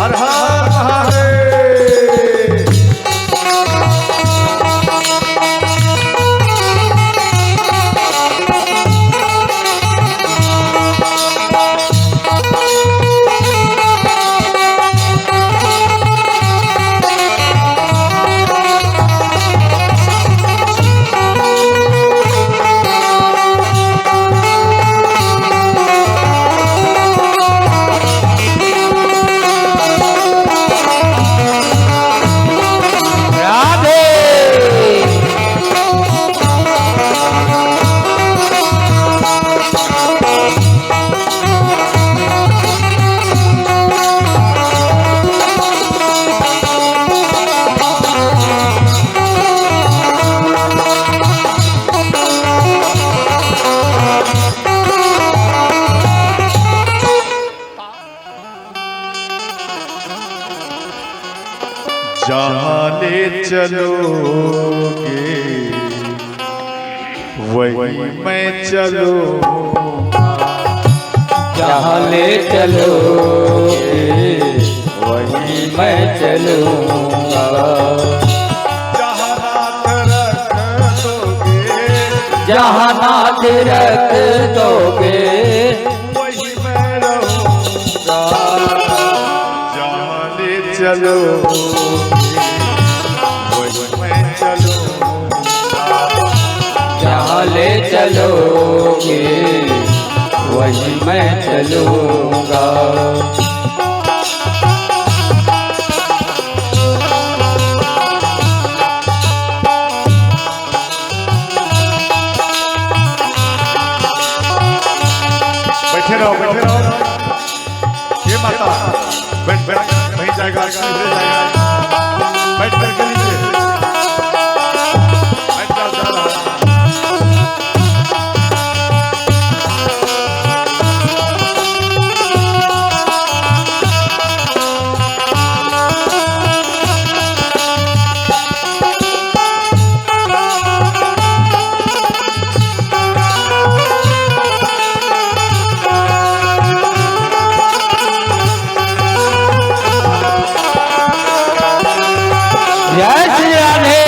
हर हर महादेव। जहाँ ले चलोगे वही मैं चलूँगा। जहाँ ले चलोगे वही मैं चलूँगा। जहाँ नाथ रख दोगे जहाँ नाथ रख दोगे वही मैं रहूँगा। जहाँ ले चलोगे जहाँ ले चलोगे वही मैं चलूँगा। बैठे रहो ये माता बैठ वहीं जाएगा बैठ करके लीजिए। जय श्री राधे।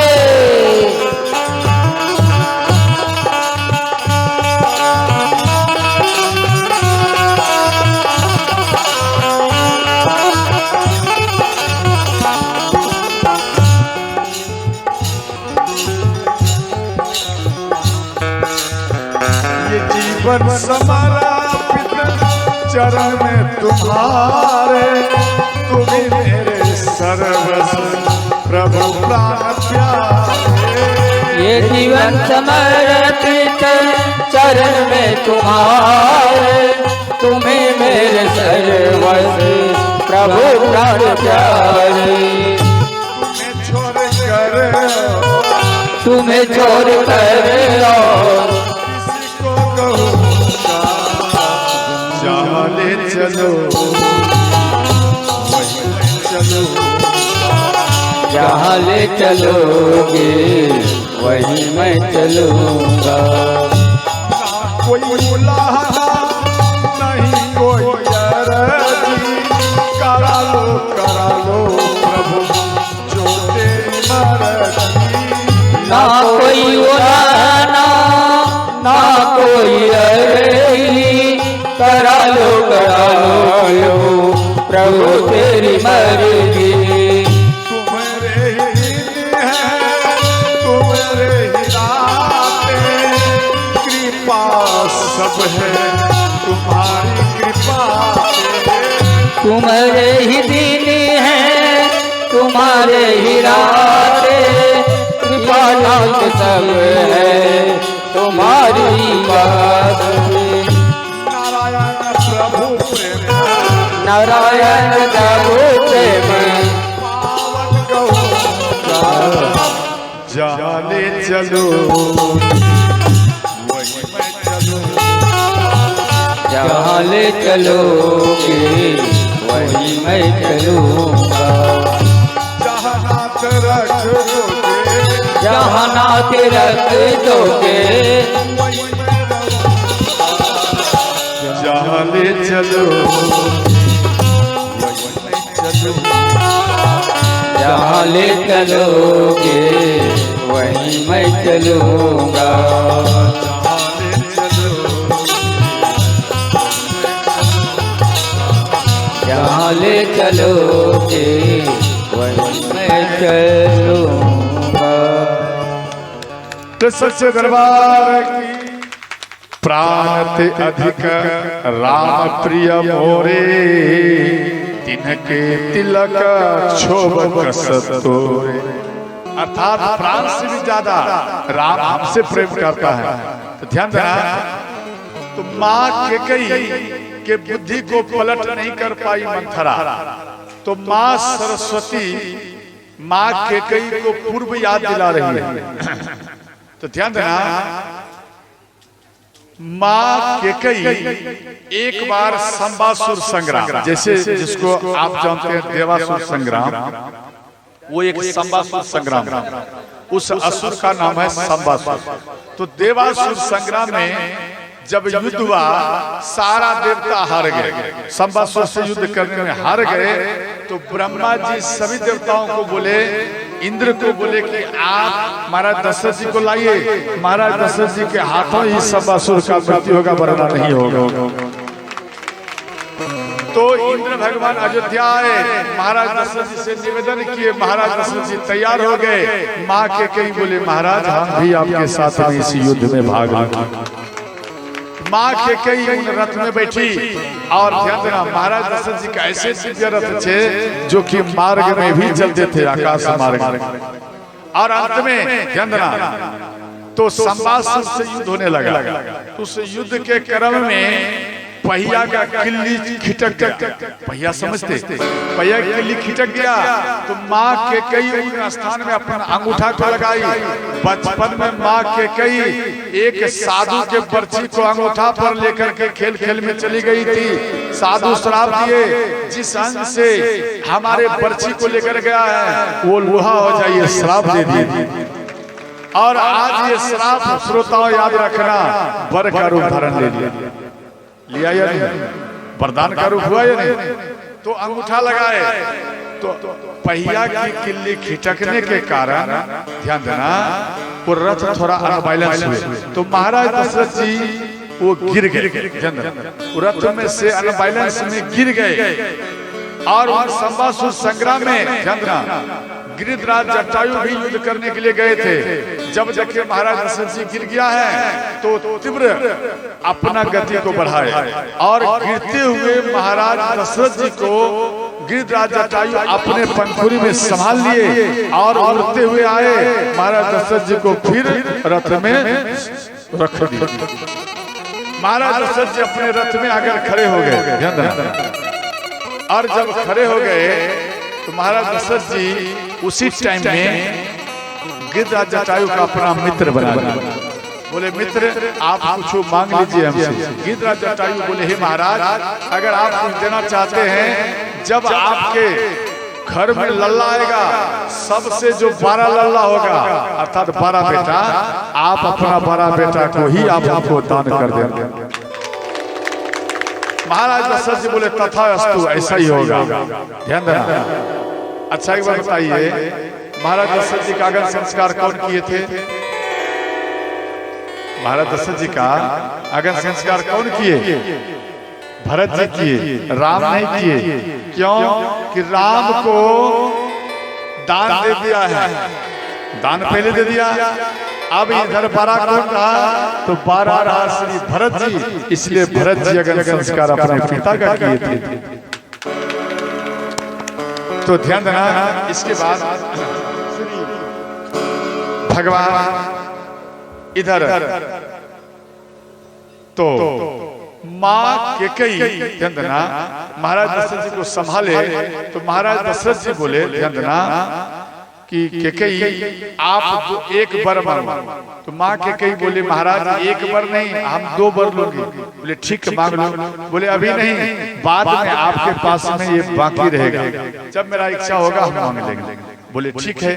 ये जीवन समर्पित चरण में तुम्हारे, तुम्ही मेरे सर्वस्व प्रभु प्राण प्यारे। ये जीवन समर्पित चरण में तुम्हारे, तुम्हें मेरे सर्वस्व प्रभु प्राण प्यारे। तुम्हें छोड़ कर किसी को कहूँगा जहाँ ले चलो वहीं मैं चलूँगा। जहाँ ले चलोगे वहीं मैं चलूँगा। कोई बुलाना नहीं कोई अर्जी, करा लो प्रभु जो तेरी मर्जी। ना कोई बुलाना ना कोई अर्जी, करा लो प्रभु तेरी मर्जी। तुम्हारे ही दिन है तुम्हारे ही रातें, कृपा सब है तुम्हारी कृपा से। तुम्हारे ही दिन है तुम्हारे ही रातें, कृपा नाथ सब है तुम्हारी बात। नारायण प्रभु प्रेम नारायण प्रभु प्रेम पावन कहूँगा जहाँ ले चलो वहीं मैं चलूँगा। जहाँ ले चलोगे वहीं मैं चलूँगा। जहाँ नाथ रख दोगे जहाँ नाथ रख दोगे वहीं मैं रहूँगा। जहाँ ले चलो वहीं मैं चलूंगा जहाँ ले चलोगे वहीं मैं चलूंगा जहाँ ले चलोगे वहीं मैं चलूंगा। तो सच्चे दरबार की प्राण ते अधिक राम प्रिय मोरे तिनके तिलक क्षोभ कसतोरे। अर्थात प्राण से भी ज्यादा राम हमसे प्रेम करता है। तो ध्यान देना, तो माँ केकई के बुद्धि को पलट नहीं कर पाई मंथरा, तो माँ सरस्वती माँ केकई को पूर्व याद दिला रही है। तो ध्यान देना, माँ केकई एक बार संबासुर संग्राम, जैसे जिसको आप जानते हैं देवासुर संग्राम, वो एक संबासुर संग्राम, उस असुर का नाम है संबासुर। तो देवासुर संग्राम में जब युद्ध हुआ सारा देवता हार गए, संबासुर से युद्ध करने में हार गए। तो ब्रह्मा जी सभी देवताओं को बोले, इंद्र को बोले कि आप महाराज दशरथ जी को लाइए, महाराज दशरथ जी के हाथों ही संबासुर का मृत्यु होगा, वरना नहीं होगा। तो इंद्र भगवान अयोध्या आए, महाराज दशरथ जी से निवेदन किए, महाराज दशरथ जी तैयार हो गए। माँ के कई बोले महाराज हम भी आपके साथ में इस युद्ध में भाग लेंगे। माँ के कई उन रथ में बैठी, और ध्यान देना महाराज दशरथ जी का ऐसे दिव्य रथ थे जो कि मार्ग में भी चलते थे, आकाश मार्ग में। और अंत में ध्यान देना, तो संबासुर से युद्ध होने लगा। उस युद्ध के क्रम में पहिया का किल्ली खिटक गया, पहिया समझते, पहिया की किल्ली खिटक गया। तो माँ के कई उन स्थान में अपना अंगूठा को लगाई। बचपन में माँ के कई एक साधु के बर्छी को अंगूठा पर लेकर के खेल खेल में चली गई थी। साधु श्राप दिए, जिस अंग से हमारे बर्छी को लेकर गया है वो लोहा हो जाइए, श्राप दे दिए। और आज ये श्राप श्रोताओं याद रखना, वर का रूप धारण ले लिया या नहीं, वरदान का रूप हुआ या नहीं। तो अंगूठा लगाए, तो पहिया की किल्ली खिटकने के कारण ध्यान देना वो रथ थोड़ा अनबैलेंस हुए। तो महाराज दशरथ जी वो गिर गए, वो रथ में से अनबैलेंस में गिर गए। और उन संबासुर संग्राम में ध्यान देना गिरिधराज जटायु भी युद्ध करने के लिए गए थे। जब देखे महाराज दशरथ जी गिर गया है तो तीव्र अपना गति को बढ़ाए, और गिरते हुए महाराज दशरथ जी को गिरिधराज जटायु अपने पंखुड़ी में संभाल लिए और उड़ते हुए आए। महाराज दशरथ जी को फिर रथ में रख दिया। महाराज दशरथ जी अपने रथ में आकर खड़े हो गए, ध्यान देना। और जब खड़े हो गए तो महाराज दशरथ जी उसी टाइम में गिरिधराज जटायु का अपना मित्र बना लिया। बोले मित्र आप कुछ मांग लीजिए हमसे। गिरिधराज जटायु बोले हे महाराज अगर आप कुछ देना चाहते हैं, जब आपके घर में लल्ला आएगा सबसे जो 12 लल्ला होगा अर्थात 12 बेटा, आप अपना 12 बेटा को ही आप हमको दान कर देंगे। महाराज दशरथ जी बोले तथा अस्तु, ऐसा ही होगा। ध्यान देना। अच्छा एक बात बताइए, महाराज दशरथ जी का अगन संस्कार कौन किए थे? महाराज दशरथ जी का अगन संस्कार कौन किए? भरत जी किए, राम नहीं किए। क्यों? कि राम को दान दे दिया है, दान पहले दे दिया। अब इधर 12 कौन रहा? तो 12 रहा श्री भरत जी, इसलिए भरत जी अगन संस्कार अपने पिता का किए थे। तो ध्यान देना। इसके बाद भगवान इधर तो माँ केकई ध्यान देना महाराज दशरथ जी को संभाले। तो महाराज दशरथ जी बोले ध्यान देना कि केकई आप एक वर मांगो। तो माँ केकई बोले महाराज एक वर नहीं, हम 2 वर लोगे। बोले ठीक है मांग लो। बोले अभी नहीं, बाद में आपके पास में ये बाकी रहेगा, जब मेरा इच्छा होगा हम मांग लेंगे। बोले ठीक है।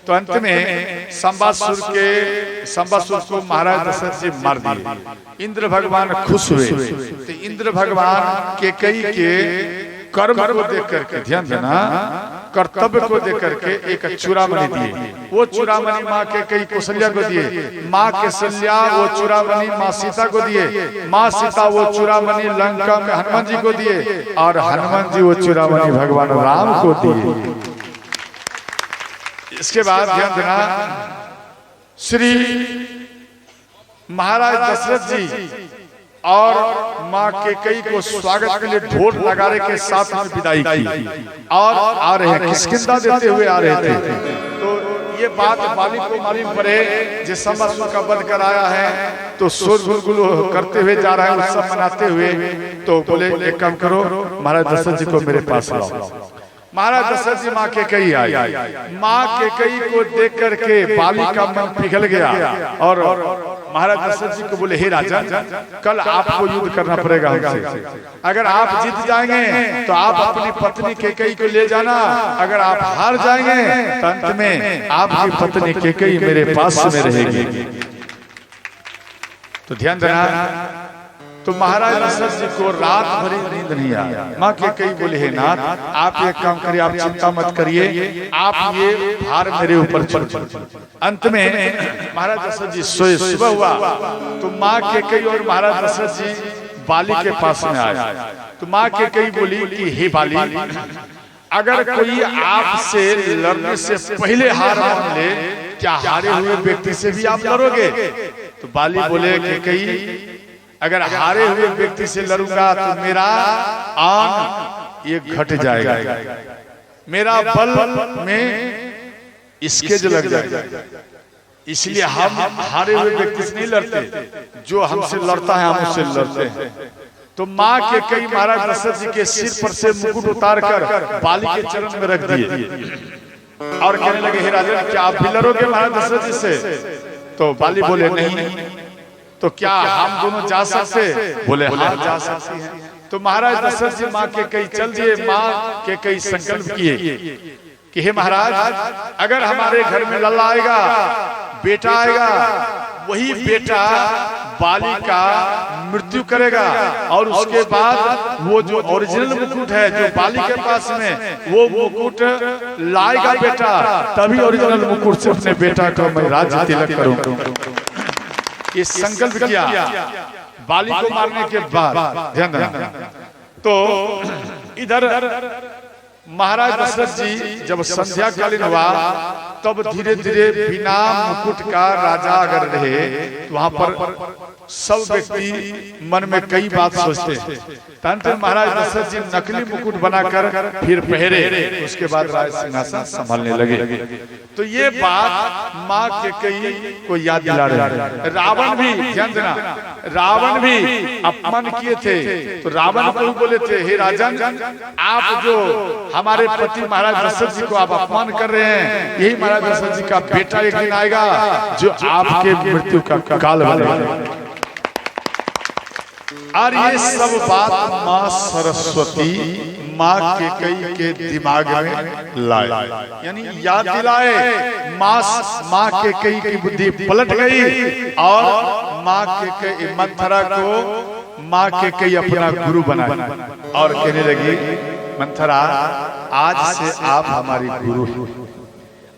तो अंत में संबासुर को महाराज दशरथ जी मार दिए। इंद्र भगवान खुश हुए। तो इंद्र भगवान केकई के कर्म को देख करके, ध्यान देना, कर्तव्य को देख करके एक चूड़ामणि दिए। वो चूड़ामणि माँ के कई कौशल्या को दिए, माँ कौशल्या वो चूड़ामणि माँ सीता को दिए, माँ सीता वो चूड़ामणि लंका में हनुमान जी को दिए, और हनुमान जी वो चूड़ामणि भगवान राम को दिए। इसके बाद ध्यान देना, श्री महाराज दशरथ जी और माँ केकई को स्वागत के लिए ढोल नगाड़े के साथ में विदाई की और आ रहे हैं, किष्किंधा देते हुए आ रहे थे। तो ये बात बाली को मालूम पड़े, जिस समय का वध कराया है तो शोर गुलगुल करते हुए जा रहा है, उत्सव मनाते हुए। तो बोले एक काम करो, महाराज दशरथ जी को मेरे पास लाओ। महाराज दशरथ जी माँ केकई आई। माँ केकई को देख करके बाली का मन पिघल गया और महाराज दशरथ जी को बोले, हे राजा, कल आपको युद्ध करना पड़ेगा हमसे। अगर आप जीत जाएंगे तो आप अपनी पत्नी केकई को ले जाना, अगर आप हार जाएंगे तो अंत में आपकी पत्नी केकई मेरे पास में रहेगी। तो ध्यान देना, तो महाराज दशरथ जी को रात भरी नींद नहीं आया। माँ केकई बोले, हे नाथ, आप एक काम करिए, आप चिंता मत करिए, आप ये भार मेरे ऊपर छोड़। अंत में महाराज दशरथ जी सोए। सुबह हुआ तो माँ केकई और महाराज दशरथ जी बाली के पास में आए। तो माँ केकई बोली कि हे बाली, अगर कोई आपसे लड़ने से पहले हार मान ले, क्या हारे हुए व्यक्ति से भी आप लड़ोगे? तो बाली बोले, केकई, अगर हारे हुए व्यक्ति से लड़ूंगा तो मेरा आन ये घट जाएगा, मेरा बल में इसके जो लग जाएगा, इसलिए हम हारे हुए व्यक्ति से नहीं लड़ते, जो हमसे लड़ता है हम उससे लड़ते हैं। तो माँ केकई महाराज दशरथ जी के सिर पर से मुकुट उतार कर बाली के चरण में रख दिए और कहने लगे, हे राजा, क्या आप भी लड़ोगे महाराज दशरथ जी से? तो बाली बोले, नहीं। तो क्या हम दोनों जा सकते? बोले, हाँ जा सकते हैं। तो महाराज दशरथ जी माँ केकई चल दिए। माँ केकई संकल्प किए कि हे महाराज, अगर हमारे घर में लल्ला आएगा, बेटा आएगा, वही बेटा बाली का मृत्यु करेगा और उसके बाद वो जो ओरिजिनल मुकुट है जो बाली के पास में, वो मुकुट लाएगा बेटा, तभी ओरिजिनल मुकुट से अपने बेटा को मैं राज्य तिलक करूंगा। ये संकल्प किया बाली को मारने के बाद। ध्यान देना, तो इधर महाराज दशरथ जी जब संध्या कालीन हुआ, तब धीरे धीरे बिना मुकुट का राजा अगर रहे तो वहां पर सब व्यक्ति मन में कई बात सोचते हैं। तंत्र महाराज दशरथ जी नकली मुकुट बनाकर फिर पहरे, उसके बाद राज सिंहासन संभालने लगे। तो ये बात माँ केकई को याद दिला रहे। रावण भी, ध्यान देना, रावण भी अपमान किए थे। तो रावण को बोले थे, हे राजन, आप जो हमारे पति महाराज दशरथ जी को आप अपमान कर रहे हैं, यही महाराज दशरथ जी का बेटा एक दिन आएगा जो आपके मृत्यु का काल बनेगा। और ये सब बात माँ सरस्वती माँ केकई के दिमाग में लाए, यानी याद दिलाए। माँ केकई की बुद्धि पलट गई और माँ केकई मंथरा को माँ केकई अपना गुरु बनाया और कहने लगी, मंथरा, आज से आप हमारी गुरु हो।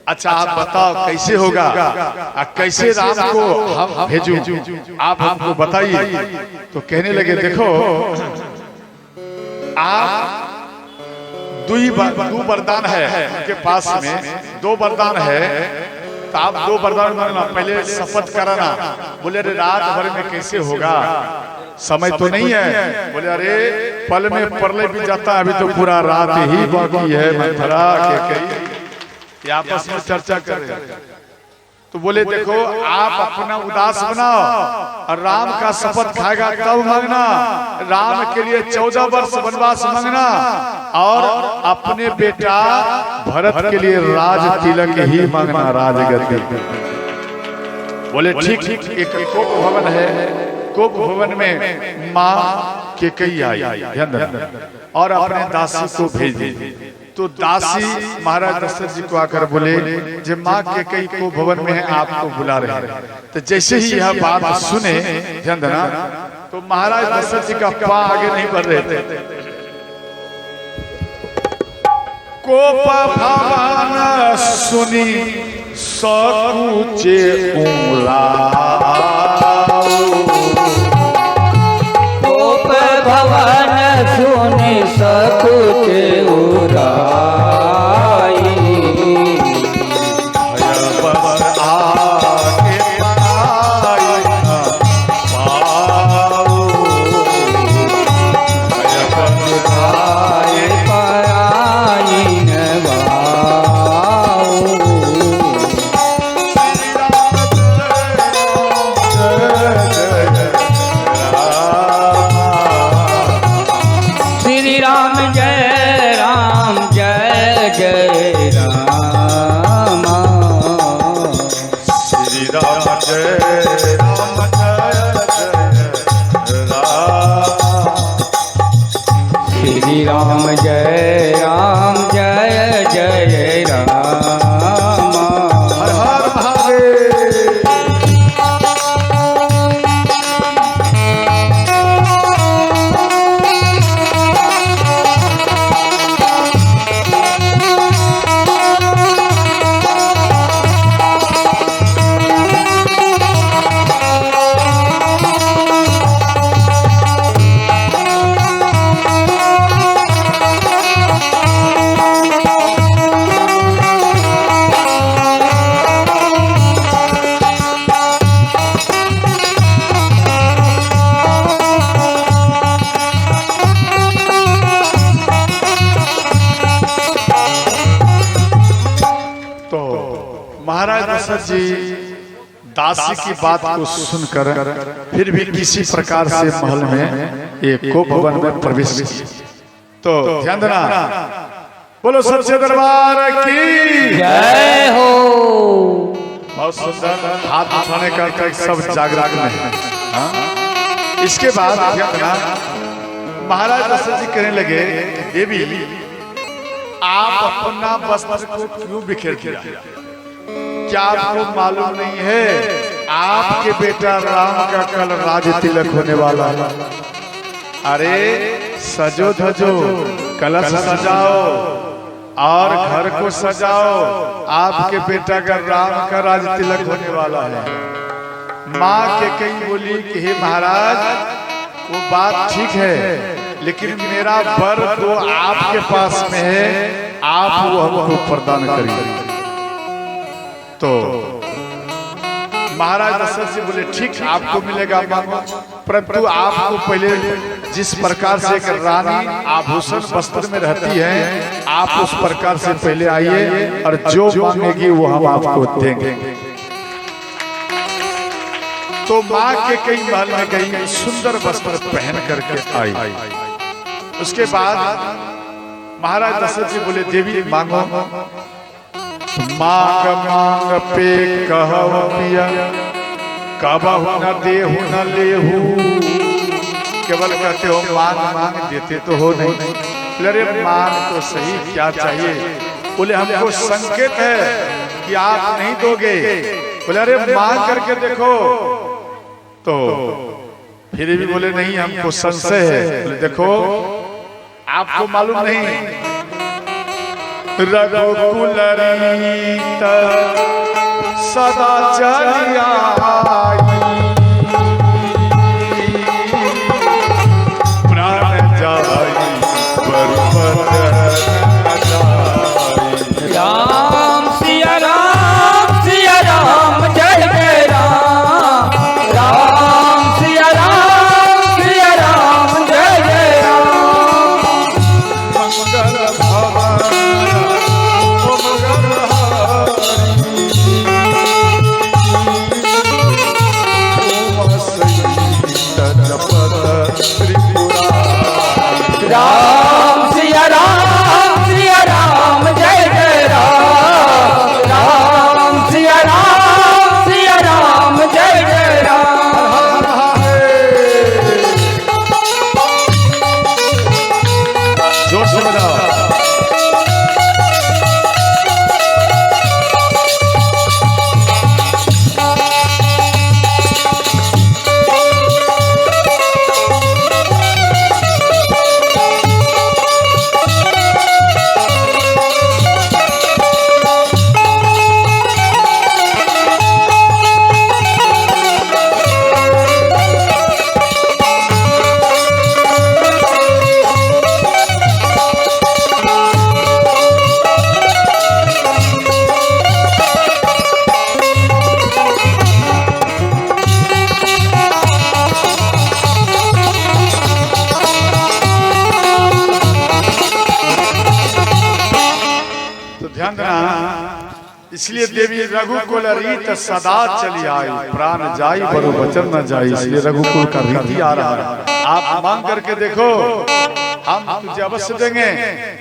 अच्छा आप बताओ कैसे होगा, कैसे राम को हम भेजूं, आप हमको बताइए। तो कहने लगे, देखो आप दो वरदान है उनके पास में, 2 वरदान है, तो आप 2 वरदान मांगना, पहले शपथ कराना। बोले, अरे रात भर में कैसे होगा, समय तो नहीं है। बोले, अरे पल में परले भी जाता है, अभी तो पूरा रात ही बाकी है। मंथरा केकई ये आपस में चर्चा कर रहे हैं। तो बोले, देखो आप अपना उदास बनाओ और राम का शपथ खाएगा तब मांगना। राम के लिए 14 वर्ष वनवास मांगना और अपने बेटा भरत के लिए राज तिलक ही मांगना, राजगद्दी। बोले, ठीक। एक कोप भवन है, कोप भवन में माँ केकई आई, ध्यान देना, और अपने दासी को भेज दी। तो दासी महाराज दशरथ जी को आकर बोले, जब माँ केकई को भवन में है, आपको बुला रहे हैं। तो जैसे ही यह बात सुने, ध्यान देना, तो महाराज दशरथ जी का पांव आगे नहीं बढ़ रहे थे। कोप भवन सुनी सकुचे कोप भवन सुनी सकुचे उराई बस आगे राम जय राम जय जय राम। हर हर महादेव। महाराज दशरथ जी दासी की बात को सुनकर फिर भी किसी प्रकार से महल में एक को भवन में प्रवेश किए। तो ध्यान देना, बोलो सच्चे दरबार की जय हो। बहुत सुंदर हाथ उठाने का सब जागरण में है। इसके बाद ध्यान देना, महाराज दशरथ जी कहने लगे, देवी आप अपना वस्त्र को क्यों बिखेर दिया? क्या आपको मालूम नहीं है आपके बेटा राम का कल राज तिलक होने वाला है? अरे सजो धजो, कलश सजाओ और घर को सजाओ, आपके बेटा का राम का राज तिलक होने वाला है। माँ के कई बोली कि हे महाराज वो बात ठीक है, लेकिन मेरा वर तो आपके पास में है, आप वो हमको प्रदान करिए। तो महाराज दशरथ जी बोले ठीक आपको मिलेगा मांगो, परंतु आपको पहले जिस प्रकार से एक रानी आभूषण वस्त्र में रहती है आप उस प्रकार से पहले आइए और जो मांगेगी वो हम आपको देंगे। तो माँ के कई महल में गई, सुंदर वस्त्र पहन करके आई। उसके बाद महाराज दशरथ जी बोले देवी मांगो। मांग मांग पे कहव पिया, कबहु न देहु न लेहु। केवल कहते हो मांग मांग, देते तो हो नहीं। अरे मांग तो सही, क्या चाहिए? बोले हमको संकेत है कि आप नहीं दोगे। बोले अरे मांग करके देखो। तो फिर भी बोले नहीं हमको संशय है। बोले देखो आपको मालूम नहीं, रघुकुल रीत सदा चली आई, प्राण जाई बरपत न जाई। राम सिया राम जय जय राम। राम सिया राम जय जय राम। मंगल भवन मंगल ध्यान देना, इसलिए देवी रघुकुल रीत सदा चली आई, प्राण जाई बरु वचन न जाई, इसलिए रघुकुल का रीति आ रहा है। आप मांग करके देखो, हम तुझे अवश्य देंगे।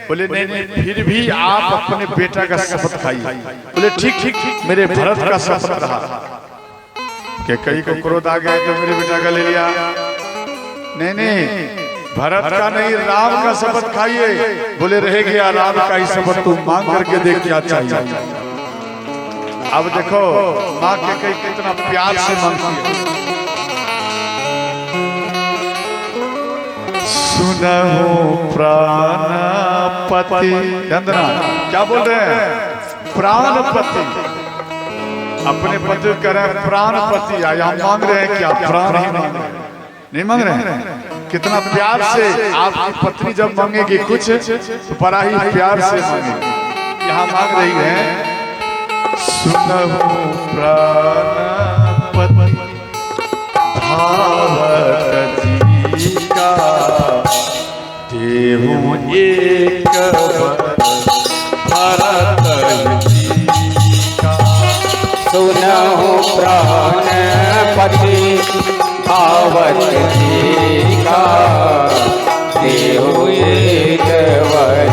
बोले नहीं नहीं, फिर भी आप अपने बेटा का शपथ खाइए। बोले ठीक ठीक, मेरे भरत का शपथ रहा। कि कई को क्रोध आ गया तो मेरे बेटा का ले लिया। नहीं नहीं, भरत का नहीं, राम का शपथ खाइए। बोले रह गया राम का ही शपथ, तू मांग करके देख क्या चाहिए। अब देखो माँ के कई कितना प्यार से मांगती है। सुनहु प्राणपति, चंद्रा क्या बोल रहे हैं? प्राणपति, अपने पति करें प्राणपति। यहाँ मांग रहे हैं क्या? प्राण ही मांग रहे हैं, नहीं मांग रहे हैं। कितना प्यार से आपकी पत्नी जब मांगेगी कुछ तो बड़ा ही प्यार से मांगेगी। यहाँ मांग रही है सुनहु प्राणपति भारत जी का, देहु एक भारत जी का। सुनहु प्राणपति आवत जी का, देहु एक वर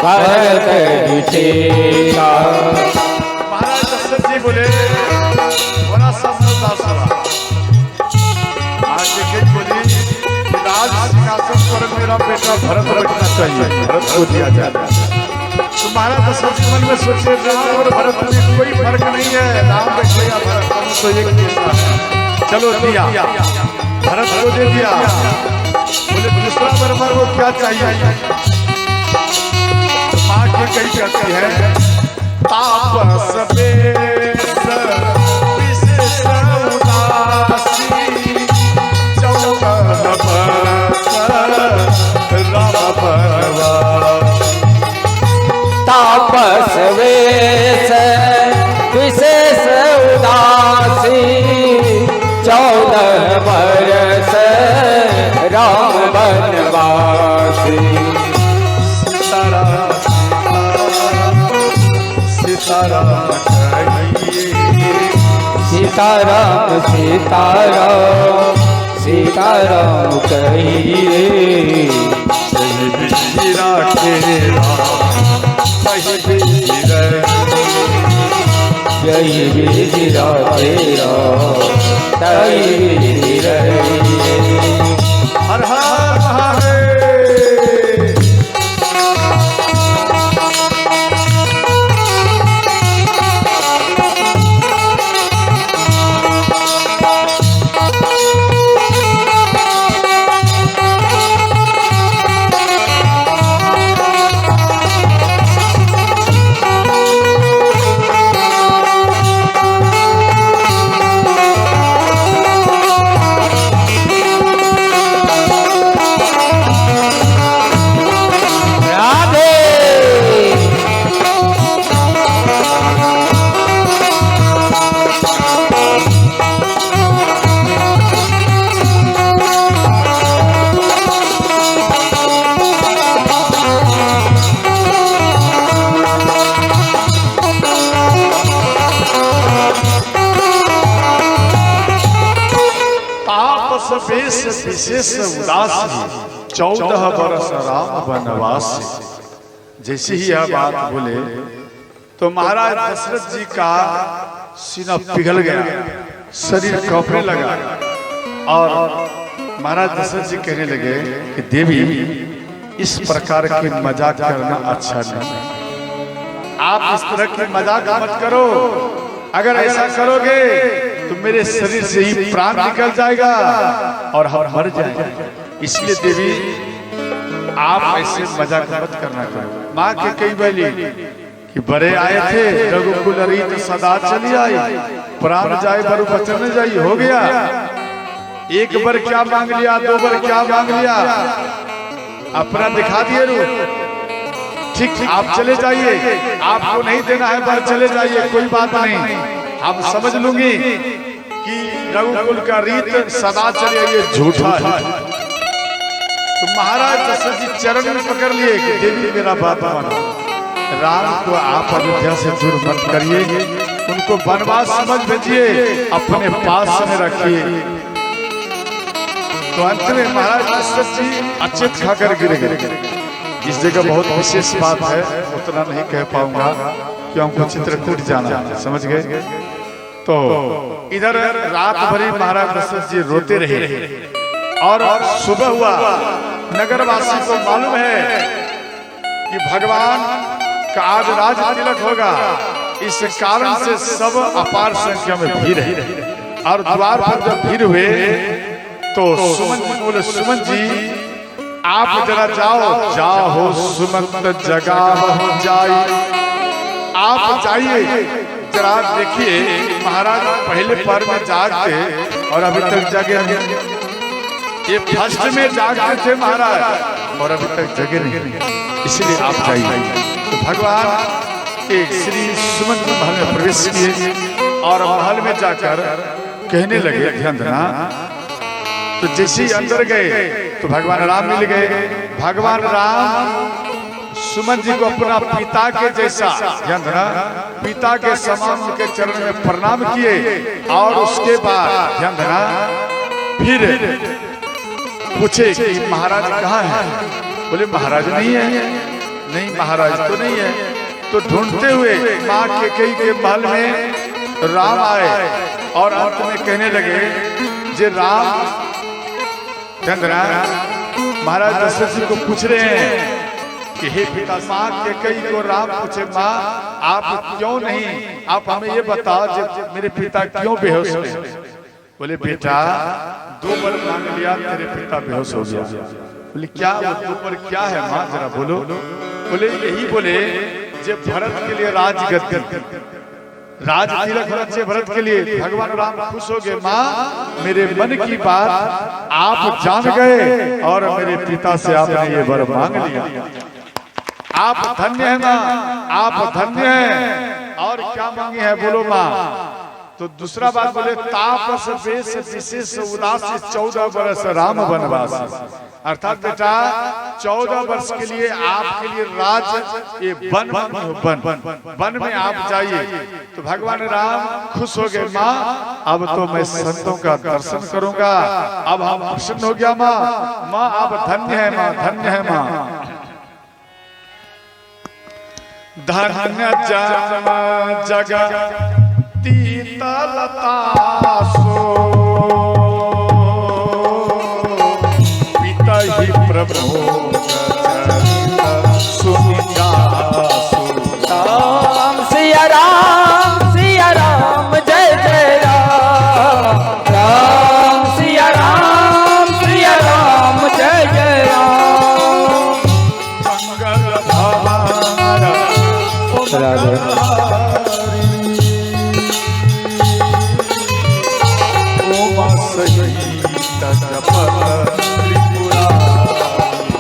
भरत जी का। महाराज दशरथ जी बोले बड़ा समझदार हुआ। आगे के बोली राज सिंहासन पर मेरा बेटा भरत बैठना चाहिए, भरत को दिया जाए। तो महाराज दशरथ जी मन में सोचे राम और भरत में कोई फर्क नहीं है, राम बैठे या भरत तो एक जैसा है। चलो दिया, भरत को दे दिया। बोले दूसरा बरबर वो क्या चाहिए? तो माँ के कई कहती है तापस बेश विशेष उदासी, 14 बरस राम बनवासी। तापस वेश विशेष उदासी, 14 बरस राम बनवासी। सीताराम सीताराम सीताराम सीताराम कहिए। कहीं बीरा तेरा, कहीं बीरा, जय बीरा तेरा, जय बीरा। हर हर महादेव। विशेष उदासी, 14 बरस राम बनवासी। जैसे ही यह बात बोले तो महाराज दशरथ जी का सीना पिघल गया, शरीर कांपने लगा। और महाराज दशरथ जी कहने लगे कि देवी इस प्रकार के मजाक करना अच्छा नहीं। आप इस तरह की मजाक मत करो। अगर ऐसा करोगे तो मेरे शरीर से ही प्राण निकल जाएगा और हम मर जाएंगे। इसलिए देवी आप ऐसे मजाक मत करना करो। माँ के कई बोली कि बड़े आए थे रघुकुल रीत सदा चली आई, प्राण जाए बरु वचन न जाई। हो गया, एक बार क्या मांग लिया, 2 बार क्या मांग लिया, अपना दिखा दिए रूप। ठीक, आप चले जाइए, आपको नहीं देना है पर चले जाइए, कोई बात नहीं, हम समझ लूंगी कि रघुकुल का रीत सदा चले, ये झूठा है। तो महाराज दशरथ जी चरण में पकड़ लिए कि देवी मेरा बात मानो। राम को आप अयोध्या से दूर मत करिए, उनको वनवास समझ भेजिए, अपने पास में रखिए। तो अंत में महाराज दशरथ जी अच्युत खाकर गिर गए। इस जगह बहुत विशेष बात है, उतना नहीं कह पाऊंगा कि हमको चित्रकूट जाना है, समझ गए। तो इधर रात भरी महाराज दशरथ जी रोते रहे और सुबह हुआ। नगरवासी को मालूम है कि भगवान का आज राज तिलक होगा, इस कारण से सब अपार संख्या में भीड़ है। और द्वार पर जब भीड़ हुए तो सुमन जी बोले, सुमन जी आप जरा जाओ। जाओ सुमंत जगह जाई, आप जाइए जरा देखिए महाराज पहले पर में जागते और अभी तक जगे नहीं। ये फर्स्ट में जागते थे महाराज और अभी तक जगे नहीं, इसलिए आप जाइए। तो भगवान एक श्री सुमंत महल में प्रवेश किए और महल में जाकर कहने लगे, ध्यान देना। तो जैसे ही अंदर गए तो भगवान राम मिल गए। भगवान राम सुमन जी को अपना पिता के जैसा, ध्यान देना, पिता के समान उनके चरण में प्रणाम किए और उसके बाद ध्यान देना फिर पूछे कि महाराज कहाँ हैं? बोले महाराज नहीं है। नहीं महाराज तो नहीं है। तो ढूंढते हुए माँ कैकेयी के महल में राम आए और अंत में कहने लगे, जे राम, ध्यान देना, महाराज दशरथ जी को पूछ रहे हैं कि हे पिता। माँ कैकेयी को राम पूछे, माँ आप क्यों नहीं, आप हमें ये बताओ जब मेरे पिता क्यों बेहोश हुए? बोले बेटा 2 वर मांग लिया, तेरे पिता बेहोश हो गया। बोले क्या वो 2 वर क्या है माँ, जरा बोलो। बोले यही बोले जे भरत के लिए राजगद्दी, राज तिलक होना चाहिए भरत के लिए। भगवान राम खुश हो गए, माँ मेरे मन की बात आप जान गए और मेरे पिता से आपने ये वर मांग लिया। आप धन्य है माँ, आप धन्य हैं। और क्या मांगी है बोलो माँ। तो दूसरा बात बोले, तापस वेश विशेष उदासी 14 वर्ष राम वनवास। अर्थात बेटा 14 वर्ष के लिए आपके लिए राज ये वन में आप जाइए। तो भगवान राम खुश हो गए, माँ अब तो मैं संतों का दर्शन करूंगा, अब हम प्रसन्न हो गया माँ। माँ आप धन्य है माँ, धन्य है माँ। धन्य जन्म जगती तलता सो, पिता ही प्रभु सुनिता सो। राम सिया राम जय जय राम। राम सिया राम जय जय राम। मंगल भारा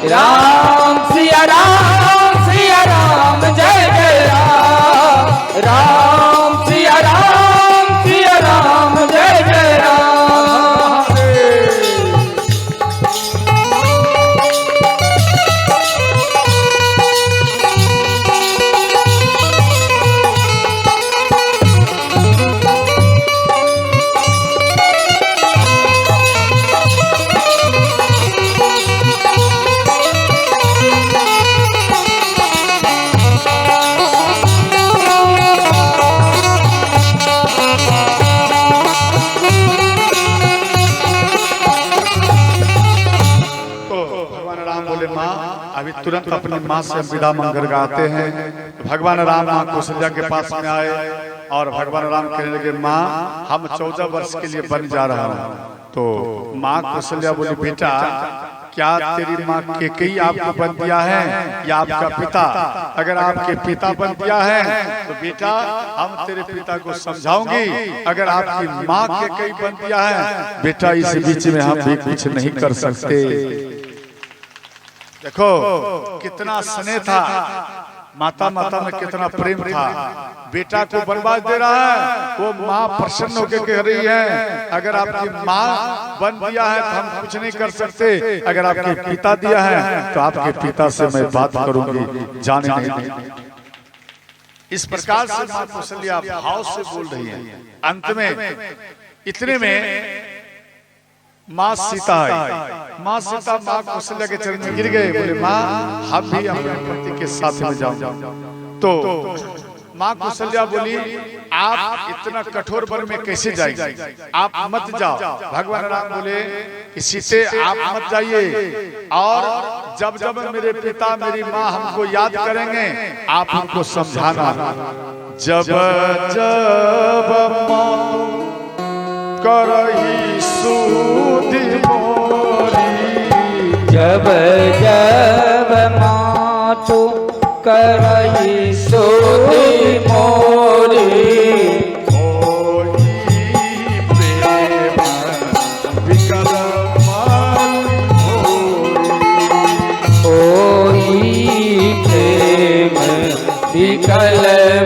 राम सिया राम जय जय राम। राम सिया राम जय जय राम। अभी तुरंत अपनी माँ से विदा मंगल गाते हैं। भगवान राम माँ कौशल्या के पास में आए और भगवान राम कहने लगे, माँ हम 14 वर्ष के लिए बन जा रहा हूँ। तो माँ कौशल्या बोली, बेटा क्या तेरी माँ कैकेयी आपको बन दिया है या आपका पिता? अगर आपके पिता बन दिया है तो बेटा हम तेरे पिता को समझाऊंगी। अगर आपकी माँ कैकेयी बन दिया है बेटा इस बीच में हम भी कुछ नहीं कर सकते। देखो कितना स्नेह था, माता में कितना प्रेम था। बेटा को बर्बाद दे रहा है, वो माँ प्रसन्न होकर कह रही है अगर आपकी माँ बन दिया है तो हम कुछ नहीं कर सकते, अगर आपके पिता दिया है तो आपके पिता से मैं बात करूंगी, जाने नहीं। इस प्रकार से मां कौशल्या भाव से बोल रही है। अंत में इतने में मां सीता आई। मां सीता मां कौशल्या के चरण में गिर गए, बोले मां हम भी अपने पति के साथ में जाऊं। तो मां कौशल्या बोली आप इतना कठोर वन में कैसे जाएंगे, आप मत जाओ। भगवान राम बोले कि सीते आप मत जाइए, और जब जब मेरे पिता मेरी माँ हमको याद करेंगे आप उनको समझाना। जब जब माँ करही सुधि मोरी, जब जब मातु करही सुधि मोरी, विकल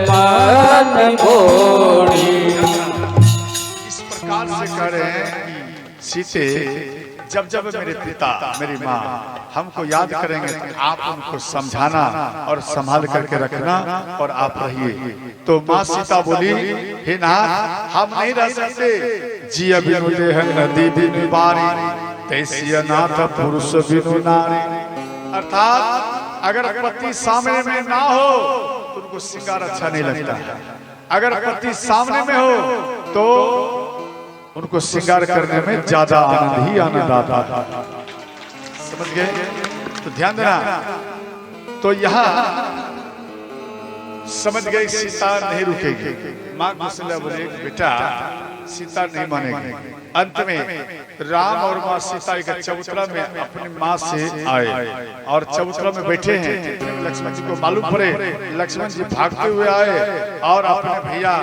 मन घोड़ी। इस प्रकार से कह रहे हैं कि सीते जब जब मेरे पिता मेरी माँ हमको याद करेंगे तो आप उनको समझाना और संभाल करके रखना और आप रहिए। तो माँ सीता बोली हे नाथ हम नहीं रह सकते, जिया बिनु देह नदी बिनु बारी, तैसिया नाथ पुरुष बिनु नारी। अर्थात अगर पति सामने में ना हो तो उनको श्रृंगार अच्छा नहीं लगता, अगर पति सामने में हो तो उनको श्रृंगार करने में ज्यादा आनंद ही आनंद आता है। समझ गए? तो ध्यान देना। तो यहाँ समझ गए सीता नहीं रुकेगी। माँ कौशल्या बोले बेटा सीता नहीं मानेगी। अंत में राम और माँ सीता एक चबूतरा में अपनी माँ से आए और चबूतरा में बैठे हैं। लक्ष्मण जी को मालूम पड़े, लक्ष्मण जी भागते हुए आए और अपने भैया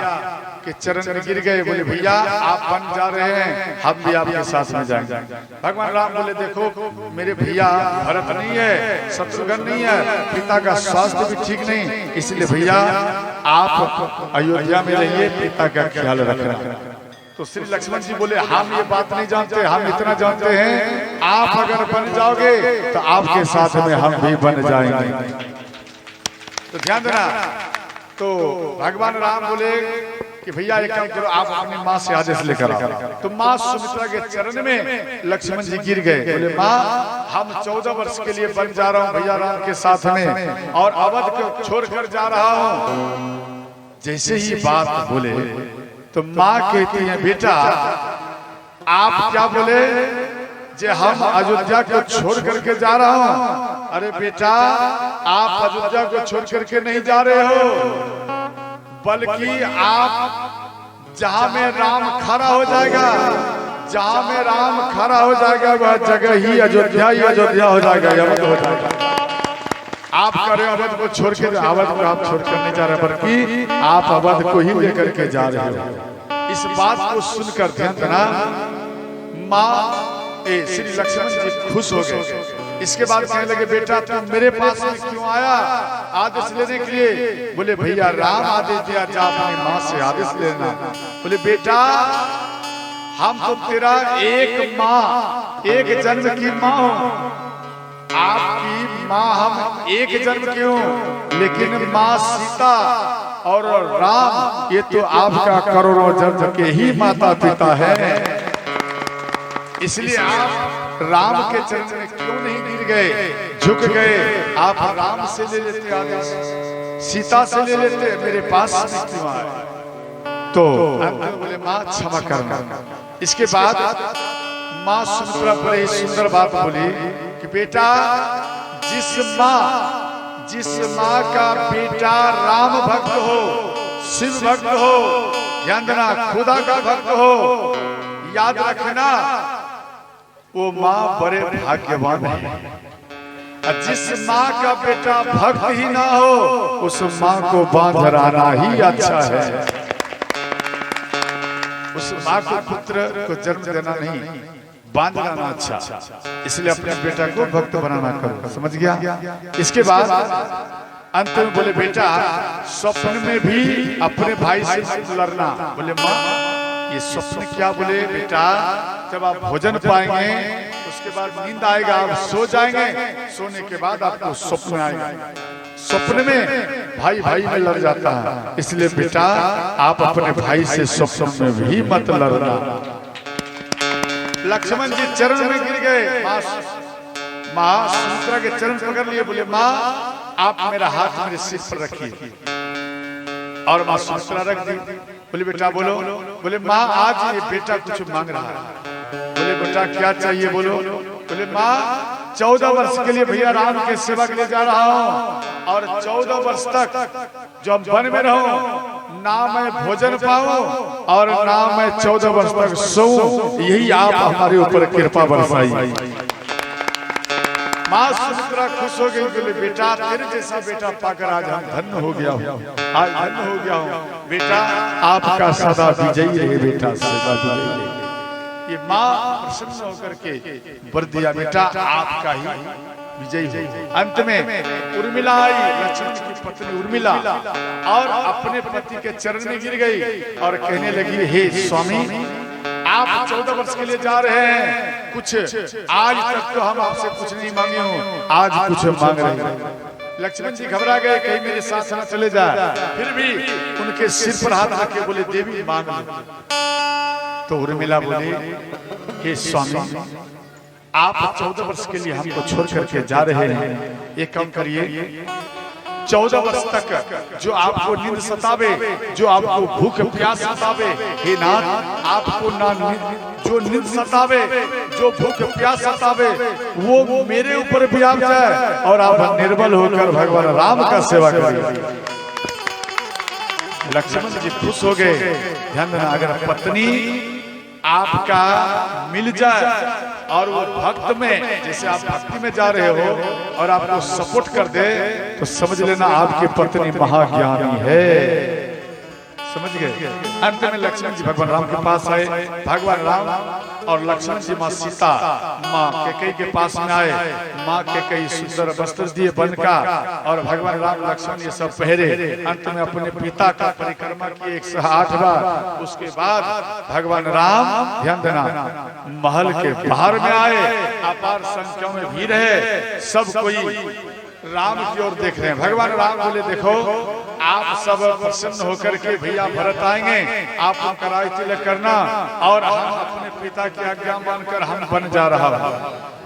के चरण में गिर गए। बोले भैया आप बन जा रहे हैं, हम भी आपके साथ में जाएंगे। भगवान राम बोले देखो मेरे भैया भरत नहीं है, शत्रुघ्न नहीं है, पिता का स्वास्थ्य भी ठीक नहीं, इसलिए भैया आप अयोध्या में रहिए, पिता का ख्याल रखना। तो श्री लक्ष्मण जी बोले हम ये बात नहीं जानते, हम इतना जानते हैं आप अगर बन जाओगे तो आपके साथ में हम भी बन जाएंगे। तो ध्यान देना। तो भगवान राम बोले कि भैया एक काम करो आप अपनी माँ से आदेश लेकर आओ। तो माँ सुमित्रा के चरण में लक्ष्मण जी गिर गए। बोले माँ हम 14 वर्ष के लिए बन जा रहा हूँ भैया राम के साथ में और अवध को छोड़कर जा रहा हूँ। जैसे ही बात बोले तो माँ कहती है बेटा आप क्या बोले जे हम अयोध्या को छोड़ करके जा रहा हूँ। अरे बेटा आप अयोध्या को छोड़ करके नहीं जा रहे हो, बल्कि आप जहां में राम खड़ा हो जाएगा, जहां में राम खड़ा हो जाएगा वह जगह ही अयोध्या हो जाएगा, अवध हो जाएगा। आप करे अवध को छोड़ के, अवध को आप छोड़ कर नहीं जा रहे बल्कि आप अवध को ही लेकर के जा रहे हो। इस बात को सुनकर ध्यान देना माँ श्री लक्ष्मण जी खुश हो गए। इसके बाद कहने लगे बेटा तुम मेरे पास में क्यों आया आदेश लेने के लिए। बोले भैया राम आदेश दिया जा अपनी माँ से आदेश लेना। बोले बेटा हम तो तेरा एक माँ एक जन्म की माँ हो, आपकी माँ हम एक जन्म के हो, लेकिन माँ सीता और राम ये तो आपका करोड़ों जन्म के ही माता पिता है। इसलिए आप राम के चरण में क्यों नहीं गिर गए, झुक गए। आप राम से ले लेते आदेश, सीता से ले लेते, मेरे पास क्यों आए। तो बोले माँ क्षमा करना। इसके बाद माँ सुमित्रा बड़ी ही सुंदर बात बोली कि बेटा जिस माँ का बेटा राम भक्त हो, शिव भक्त हो, ध्यान देना खुदा का भक्त हो, याद रखना वो माँ बड़े भाग्यवान है। जिस माँ का बेटा भक्त ही ना हो उस माँ को बांध रहना ही अच्छा है। उस माँ को पुत्र को जन्म देना नहीं, बांध रहना अच्छा। इसलिए अपने बेटा को भक्त बनाना करो। समझ गया? इसके बाद अंत में बोले बेटा स्वप्न में भी अपने भाई से लड़ना। बोले माँ ये स्वप्न क्या। बोले बेटा जब आप भोजन पाएंगे उसके बाद नींद आएगा, आप सो जाएंगे, सोने के बाद आपको स्वप्न आएगा, स्वप्न में भाई भाई में लड़ जाता है। इसलिए बेटा आप अपने भाई से स्वप्न में भी मत लड़ना। लक्ष्मण जी चरण में गिर गए, माँ सुमित्रा के चरण पकड़ लिए, बोले माँ आप मेरा हाथ मेरे सिर पर रखिए, और माँ सुमित्रा रख दी। बोले बेटा बोलो, बोले माँ आज ये बेटा कुछ मांग रहा है। बोले बेटा क्या चाहिए बोलो। बोले माँ 14 वर्ष के लिए भैया राम के सेवा के लिए जा रहा हूँ, और 14 वर्ष तक जो हम वन में रहूं, ना मैं भोजन पाऊं और ना मैं 14 वर्ष तक सोऊं, यही आप हमारे ऊपर कृपा बरसाई। माँ सुमित्रा खुश हो गई, बोले बेटा तेरे जैसा बेटा पाकर आज हम धन्य हो गया हूँ, आज धन्य हो गया हूँ। बेटा आपका सदा विजयी रहे, बेटा सदा विजयी रहे। ये माँ प्रसन्न होकर के वर दिया, बेटा आपका ही विजयी हो। अंत में उर्मिला आई, लक्ष्मण की पत्नी उर्मिला, और अपने पति के चरण में गिर गई और कहने लगी, हे स्वामी आप 14 वर्ष के लिए जा रहे हैं, कुछ आज तक तो हम आपसे कुछ नहीं मांगे हो, आज कुछ मांग रहे हैं। लक्ष्मण जी घबरा गए, कहीं मेरे साथ न चले जाए, फिर भी उनके सिर पर हाथ रख के बोले देवी मांग लो। तो उर्मिला बोले, हे स्वामी आप 14 वर्ष के लिए हमको छोड़ करके जा रहे हैं, एक काम करिए 14 वर्ष तक जो आपको नींद सतावे, जो आपको भूख प्यास सतावे, हे नाथ आपको ना जो नींद सतावे, जो भूख प्यास सतावे, वो मेरे ऊपर भी आ जाए और आप निर्बल होकर भगवान राम का सेवा करिए। लक्ष्मण जी खुश हो गए। ध्यान देना, अगर पत्नी आपका मिल जाए और वो भक्त में, जैसे आप भक्ति में जा रहे हो और आपको सपोर्ट कर दे, तो समझ लेना आपकी पत्नी महाज्ञानी है। समझ गए। अंत में लक्ष्मण जी भगवान राम के पास आए। भगवान राम और लक्ष्मण जी माँ सीता माँ कैकेयी के पास में आए। माँ कैकेयी सुंदर वस्त्र दिए बन का, और भगवान राम लक्ष्मण ये सब पहरे। अंत में अपने पिता का परिक्रमा किए 108 बार। उसके बाद भगवान राम, ध्यान देना, महल के बाहर में आए। अपार संख्या में भीड़ है, सब कोई राम की ओर देख रहे हैं। भगवान राम बोले, देखो आप सब प्रसन्न होकर के भैया भरत आएंगे, आप उनका राज तिलक करना, और हम अपने पिता की आज्ञा मानकर हम बन जा रहा है।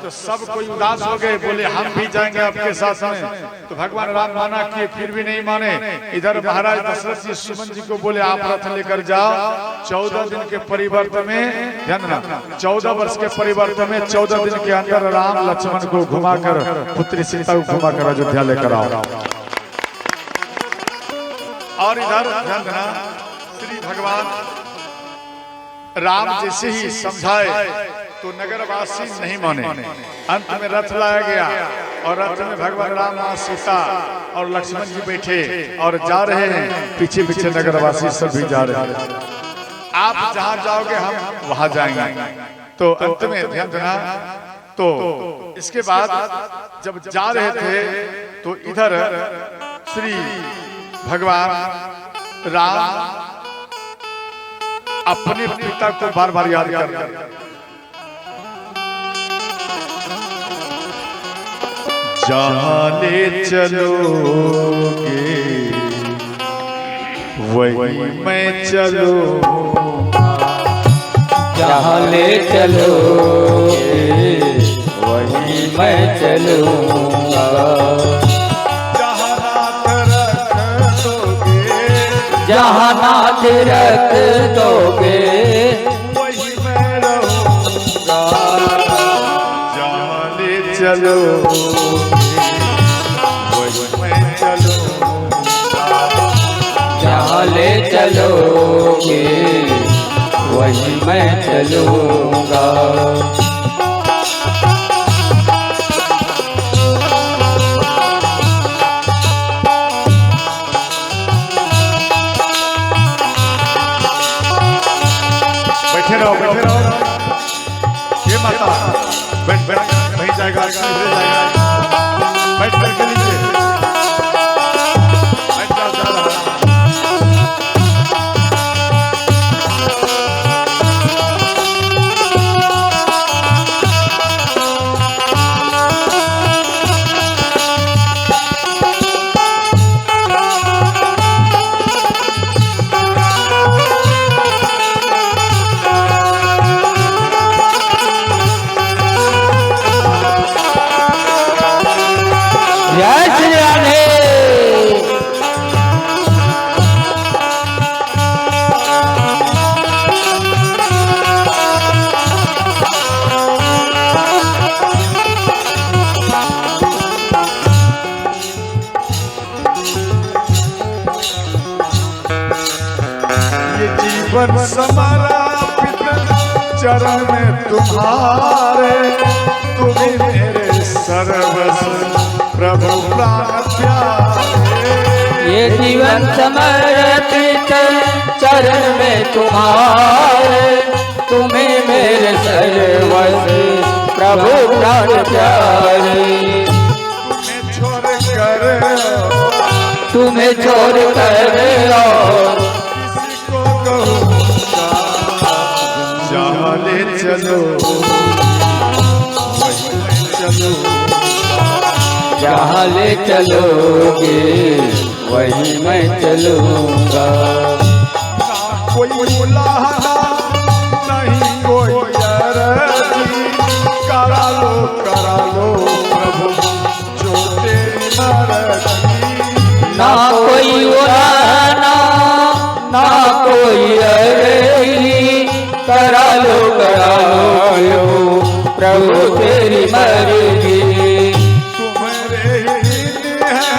तो सब कोई उदास हो गए, बोले हम भी जाएंगे आपके साथ में। तो भगवान राम माना किए, फिर भी नहीं माने। इधर महाराज दशरथ जी सुमन जी को बोले, आप रथ लेकर जाओ, 14 दिन के परिवर्तन में, ध्यान देना, 14 वर्ष के परिवर्तन में 14 दिन के अंदर राम लक्ष्मण को घुमाकर, पुत्री सीता को घुमाकर अयोध्या लेकर आओ। और इधर ध्यान देना, श्री भगवान राम जैसे ही समझाए तो नगरवासी नहीं माने। अंत में रथ लाया गया, और रथ में भगवान राम, माँ सीता और लक्ष्मण जी बैठे और जा रहे हैं। पीछे पीछे नगरवासी सब भी जा रहे हैं। आप जहां जाओगे हम वहां जाएंगे। तो अंत में ध्यान देना, तो इसके बाद जब जा रहे थे तो इधर श्री भगवान राम अपने पिता को बार बार याद कर रहे हैं। जहाँ ले चलोगे वही मैं चलूंगा, जहाँ ले चलोगे वही मैं चलूंगा, जहाँ नाथ रख दोगे वही मैं रहूंगा। जहाँ ले चलो वही मैं चलूंगा, जहाँ ले चलोगे वही मैं चलूंगा। बैठे रहो, बैठे रहो। ये माता बैठ बैठ वहीं जाएगा, बैठ कर के नीचे बैठ जाओ। जीवन समर्पित चरण में तुम्हारे, तुम्ही मेरे सर्वस्व प्रभु प्राण प्यारे। ये जीवन समर्पित चरण में तुम्हारे, तुम्हें मेरे सर्वस्व प्रभु प्राण प्यारे। तुम्हें छोड़ कर और किसी को कहूँगा जहाँ ले चलो चलो, जहाँ ले चलोगे वहीं मैं चलूँगा। कोई बुलाना नहीं कोई अर्जी, करा लो प्रभु जो तेरी मर्जी। ना कोई बुलाना ना कोई अर्जी, करा लो प्रभु तेरी मर्जी। तुम्हारे ही दिन है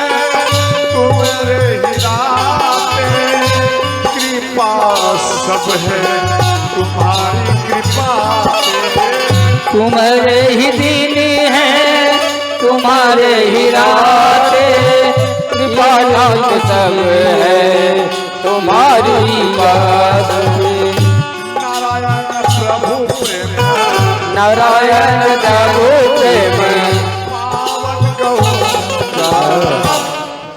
तुम्हारे ही रातें, कृपा सब है तुम्हारी कृपा से। तुम्हारे ही दिन है तुम्हारे ही रातें, कृपा नाथ सब है तुम्हारी बात। नारायण प्रभु प्रेम, नारायण प्रभु प्रेम, पावन कहूँगा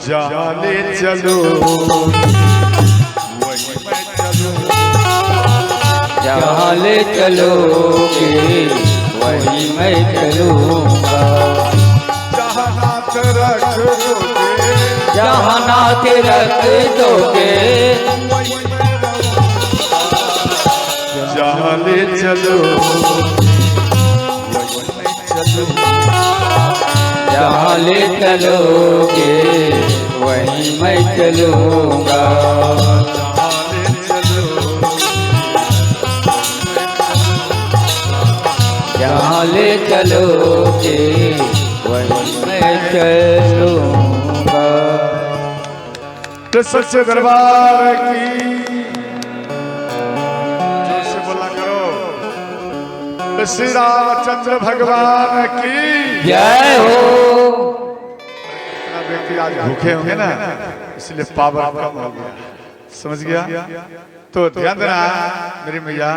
जहाँ ले चलो वहीं मैं चलूँ। जहाँ ले चलोगे वहीं मैं चलूँगा। जहाँ नाथ रख दोगे, जहाँ नाथ रख दोगे, जहाँ ले चलो जहाँ ले चलोगे वहीं मैं चलूँगा। जहाँ ले चलोगे वहीं मैं चलूँगा। तो सच्चे दरबार की जोर से बोला करो, तो श्री रामचंद्र भगवान की जय हो। इतना व्यक्ति आज भूखे होंगे ना, इसलिए पावर कम हो गया, समझ गया? तो ध्यान देना मेरी मैया,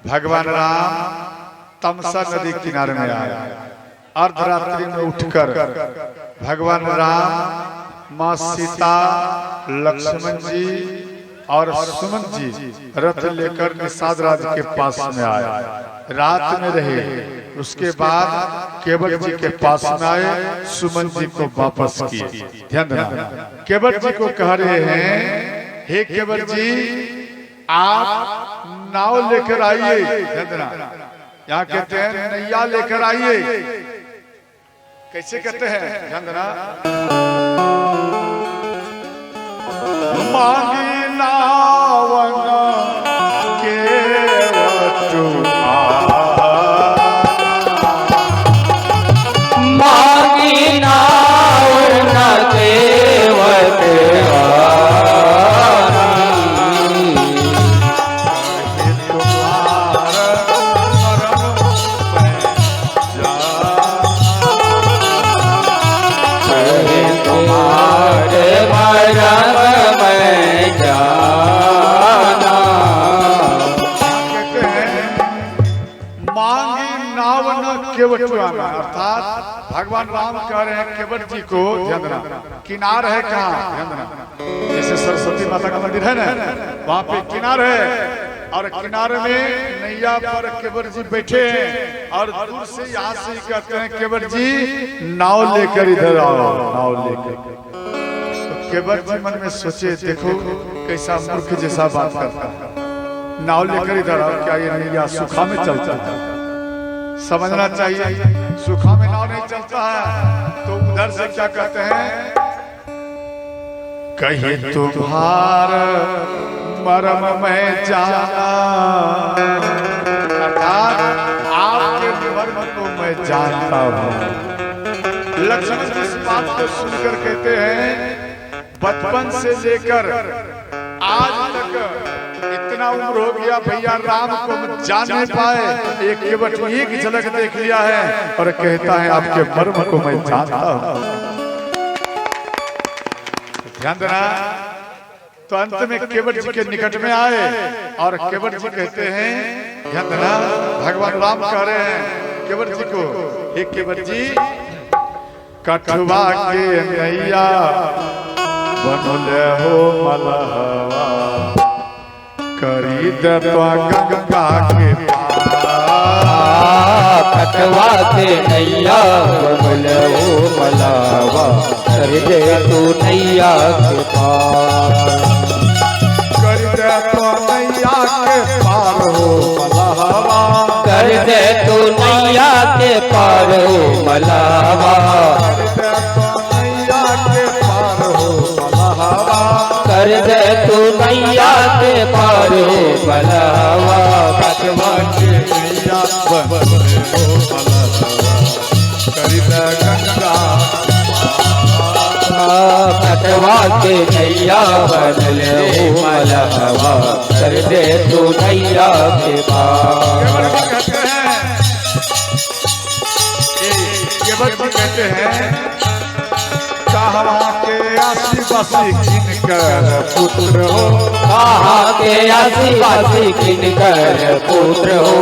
भगवान राम तमसा नदी किनारे में आए, अर्धरात्रि में उठकर भगवान राम, माँ सीता, लक्ष्मण जी और सुमन जी रथ लेकर निषाद राज के पास में आए, रात में रहे। उसके बाद केवट जी के पास में आए, सुमन जी को वापस किए। ध्यान देना, केवट जी को कह रहे हैं, हे केवट जी आप नाव लेकर आइए। ध्यान देना, यहाँ कहते हैं नैया लेकर आइए। कैसे कहते हैं? ध्यान देना, मांगी नावन केवट मांगी नावन केवट अर्थात भगवान राम कह रहे हैं केवट जी को, ध्यान देना, किनार है कहाँ? ध्यान देना, जैसे सरस्वती माता का मंदिर है ना, वहाँ पे किनार है और किनारे में नैया पर केवट जी बैठे हैं और दूर से यहाँ से कहते हैं केवट जी नाव लेकर इधर आओ, नाव लेकर। तो केवट जी मन में सोचे, देखो कैसा मूर्ख जैसा बात करता है, नाव लेकर इधर आओ, क्या ये नैया सुखा में चलता है? समझना चाहिए, सुखा में नाव नहीं चलता है। तो उधर से क्या कहते हैं, कहीं तुम्हार मरम में जाना, अर्थात आपके मर्म को मैं जानता हूँ। लक्ष्मण जी इस बात को सुनकर कहते हैं, बचपन से लेकर आज तक इतना उम्र हो गया भैया राम को हम जान नहीं पाए, एक केवट एक झलक देख लिया है और कहता है आपके मर्म को मैं जानता हूं। ध्यान देना। तो अंत में केवट जी के निकट में आए और केवट जी कहते हैं, ध्यान देना, भगवान राम कह रहे हैं केवट जी को, हे केवट जी कठवा के नैया बनले हो मलहवा करी दे तो गंगा के कटवा के नैया बनले हो मलहवा कर दे तू नैया के पार, कर दे तो नैया के पार हो मलहवा, कर दे तू नैया के पार हो मलहवा, कर दे तू नैया के पार हो मलहवा, कटवा के नैया बनले हो मलहवा करी दे गंगा, कटवा के नैया बनले हो मलहवा कर दे तू नैया के पार। कहते हैं कहवा के आदिवासी किनकर पुत्र हो, कहाँ के आदिवासी किनकर पुत्र हो,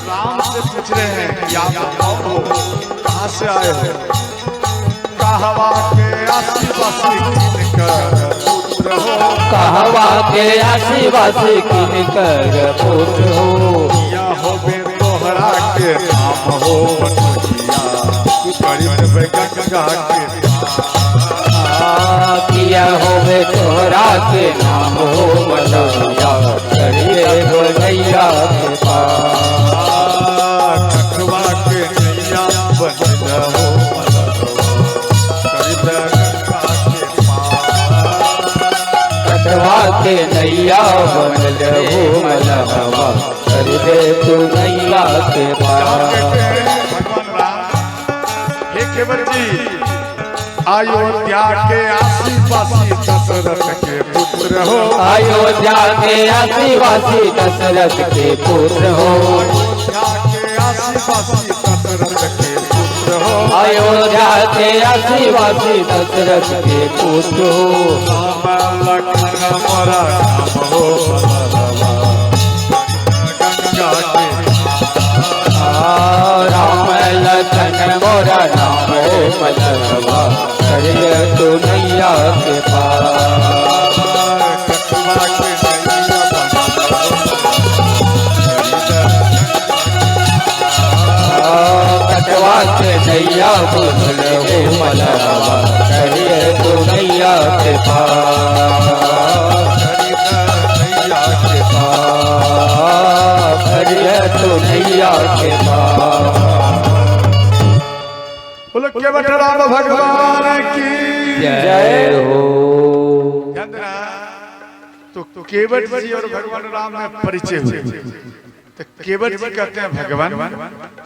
राम से पूछ रहे हैं कि आप कौन हो, कहाँ से आए हो, कहवा के आदिवासी किनकर पुत्र हो, कहवा के आदिवासी किनकर पुत्र हो, या हो बे तोहरा के नाम हो गंगा के किया होवे तोहरा के नाम हो मलैया करिए हो नैया के पार, कठवा के नैया बनले हो कटवा के नैया बनले हो मलहवा कर दे तू नैया के पार। केवट जी अयोध्या के आदिवासी दशरथ के पुत्र हो, अयोध्या के आदिवासी दशरथ के पुत्र हो, अयोध्या के आदिवासी दशरथ के पुत्र हो, अयोध्या के आदिवासी दशरथ के पुत्र हो, राम लखन मोरा नाम हो गंगा के, राम लखन मोरा नाम हो मलहवा करिए तू नैया के पार, कटवा के नैया बनले हो मलहवा करिए तू नैया के पार, करिए तू नैया के पार। बोलो केवट राम भगवान की जय हो। तो केवट जी और भगवान राम में परिचय हुए। तो केवट जी कहते हैं भगवान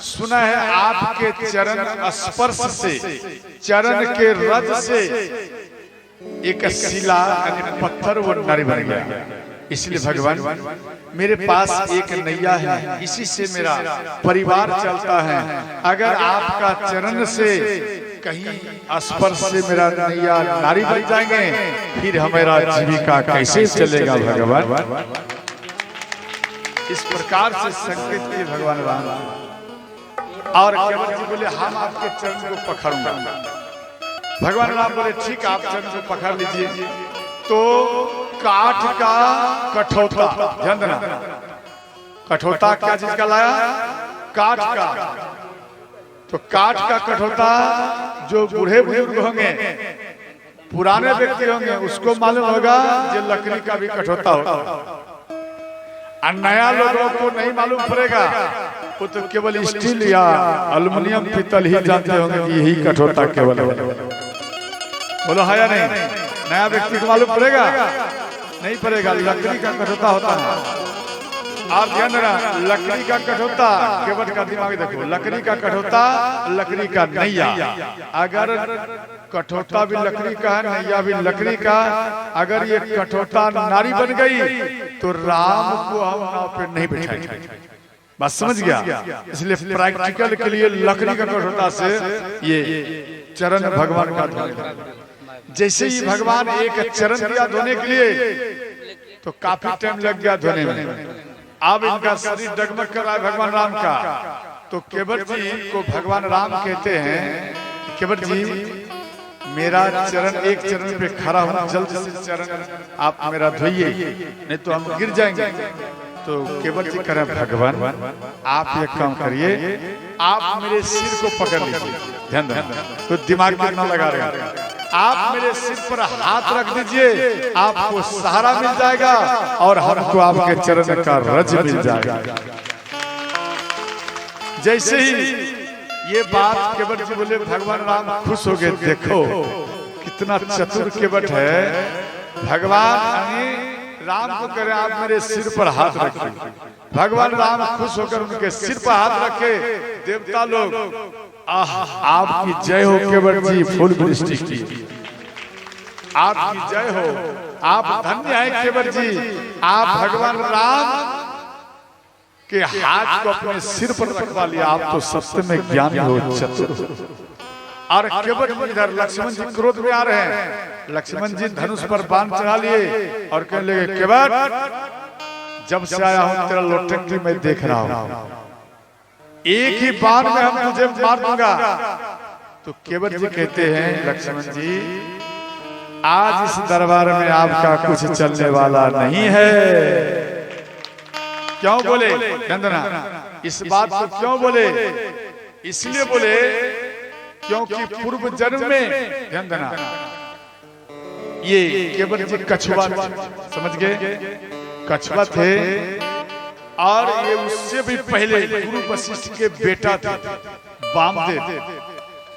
सुना है आपके चरण स्पर्श से, चरण के रज से एक शिला यानी पत्थर वो नारी बन गया, इसलिए भगवान मेरे पास एक नैया है, इसी से मेरा परिवार चलता है, अगर आपका चरण से कहीं स्पर्श से मेरा नैया नारी बन जाएंगे फिर हमारा जीविका कैसे चलेगा भगवान। इस प्रकार से संकेत किए भगवान राम। और केवट जी बोले हम आपके चरण को पकड़ूंगा। भगवान राम बोले ठीक आप चरण को पकड़ लीजिए। तो काठ का कठौता, ध्यान देना, कठौता क्या चीज का लाया? काठ का। तो काठ का कठौता जो बूढ़े बुजुर्ग होंगे, पुराने व्यक्ति होंगे, उसको मालूम होगा जो लकड़ी का भी कठौता होगा, और नया लोगों को नहीं मालूम पड़ेगा, वो तो केवल स्टील या एल्युमिनियम पीतल ही जानते होंगे कि यही कठौता केवल है। बोलो है या नहीं? नया व्यक्ति को मालूम पड़ेगा? नहीं पड़ेगा, लकड़ी का कठौता होता है। और ध्यान देना, लकड़ी का कठौता, केवट का दिमाग देखो, लकड़ी का कठौता, लकड़ी का नैया। अगर कठौता भी लकड़ी का है, नैया भी लकड़ी का, अगर ये कठौता नारी बन गई तो राम को हम नाव पे नहीं बैठाएंगे। बस समझ गया? इसलिए प्रैक्टिकल के लिए लकड़ी का कठौता से ये चरण भगवान का धोने, जैसे ही भगवान एक चरण दिया धोने के लिए तो काफी टाइम लग गया धोने में। अब इनका शरीर डगमग कर रहा है भगवान राम का। तो केवट जी को भगवान राम कहते हैं, केवट जी मेरा चरण, एक चरण पे खड़ा हूं, जल्द से चरण आप मेरा धोइए, नहीं तो हम गिर जाएंगे। तो केवट जी कह रहे हैं भगवान आप एक काम करिए, आप मेरे सिर को पकड़ लीजिए, ध्यान देना, तो दिमाग में ना लगा रहे, आप मेरे सिर पर हाथ रख दीजिए, आपको सहारा मिल जाएगा और हमको आपके चरण का रज मिल जाएगा। जैसे ही ये बात केवट जी बोले, भगवान राम खुश हो गए। देखो कितना चतुर केवट है। भगवान राम को कह रहे आप मेरे सिर पर हाथ रखिए। भगवान राम खुश होकर उनके सिर पर हाथ रखे। देवता लोग आपकी जय हो केवट जी, फूल वृष्टि की आपकी जय हो, आप धन्य है केवट जी, आप भगवान राम के हाथ को अपने सिर पर रखवा लिया, आप तो सत्य में ज्ञानी हो, चतुर। और केवट इधर लक्ष्मण जी क्रोध में आ रहे हैं। लक्ष्मण जी धनुष पर बाण चढ़ा लिए और कहने लगे केवट जब से आया हूं तेरा लोटंकी मैं देख रहा हूं, एक ही बाण में हम तुझे मार दूंगा। तो केवट जी कहते हैं लक्ष्मण जी आज इस दरबार में आपका कुछ चलने वाला नहीं है। क्यों बोले नंदना, इस बात को क्यों बोले? इसलिए बोले क्योंकि पूर्व जन्म में ध्यान देना, ये केवट जी कछुआ, समझ गए, कछुआ थे और ये उससे भी पहले गुरु वशिष्ठ के बेटा थे वामदेव।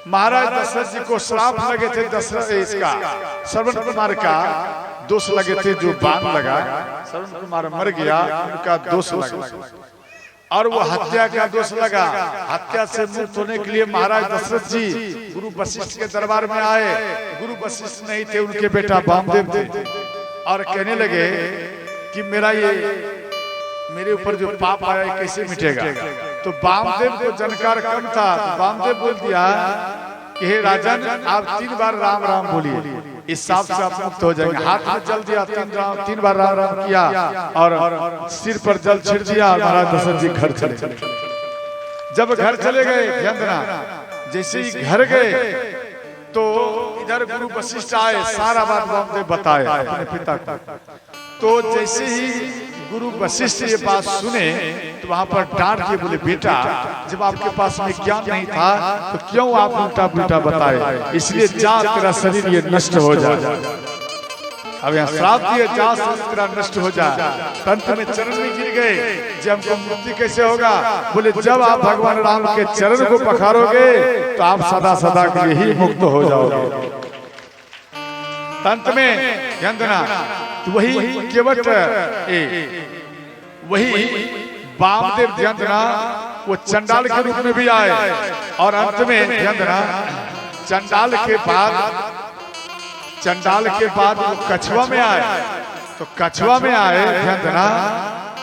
महाराज दशरथ जी को श्राप लगे थे, दशरथ इसका श्रवण कुमार का दोष लगे थे, जो बाण लगा श्रवण कुमार मर गया, उनका दोष लगा और वो हत्या का दोष लगा। हत्या से मुक्त होने के लिए महाराज दशरथ जी गुरु वशिष्ठ के दरबार में आए। गुरु वशिष्ठ नहीं थे, उनके बेटा वामदेव थे और कहने लगे कि मेरे ऊपर जो पाप आया है कैसे मिटेगा। तो वामदेव को जानकार कम था, तो वामदेव बोल दिया कि हे राजन आप 3 बार राम राम बोलिए, इस सांप से आप मुक्त हो जाएंगे। हाथ में जल दिया, 3 बार राम राम किया और सिर पर जल छिड़ दिया। महाराज दशरथ जी घर चले। जब घर चले गए, ध्यान देना, जैसे ही घर गए तो इधर गुरु वशिष्ठ आए, सारा बात वामदेव बताए अपने पिता को। तो जैसे ही गुरु वशिष्ठ ये बात सुने तो वहां पर डांट के बोले बेटा जब आपके पास में ज्ञान नहीं था तो क्यों आप उल्टा पुल्टा बताए, इसलिए जा तेरा शरीर ये नष्ट हो जाए। अब यहाँ श्राप दिए जा शरीर तेरा नष्ट हो जाए। अंत में चरण में गिर गए, जब हमको मुक्ति कैसे होगा? बोले जब आप भगवान राम के चरण को पखारोगे तो आप सदा सदा के लिए ही मुक्त हो जाओगे। अंत में ध्यान देना, तो वही केवट वही वामदेव ध्यान देना वो चंडाल के रूप में भी आए और अंत में ध्यान देना चंडाल के बाद वो कछुआ में आए। तो कछुआ में आए, ध्यान देना,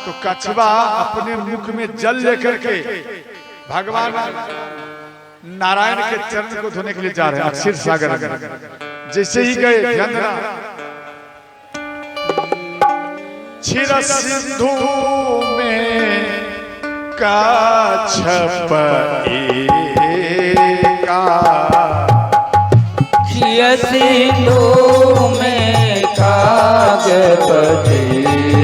तो कछुआ अपने मुख में जल लेकर के भगवान नारायण के चरण को धोने के लिए जा रहे हैं क्षीर सागर। जैसे ही गए, ध्यान देना, क्षीर सिंधु में काछप एका, क्षीर सिंधु में काछप एका,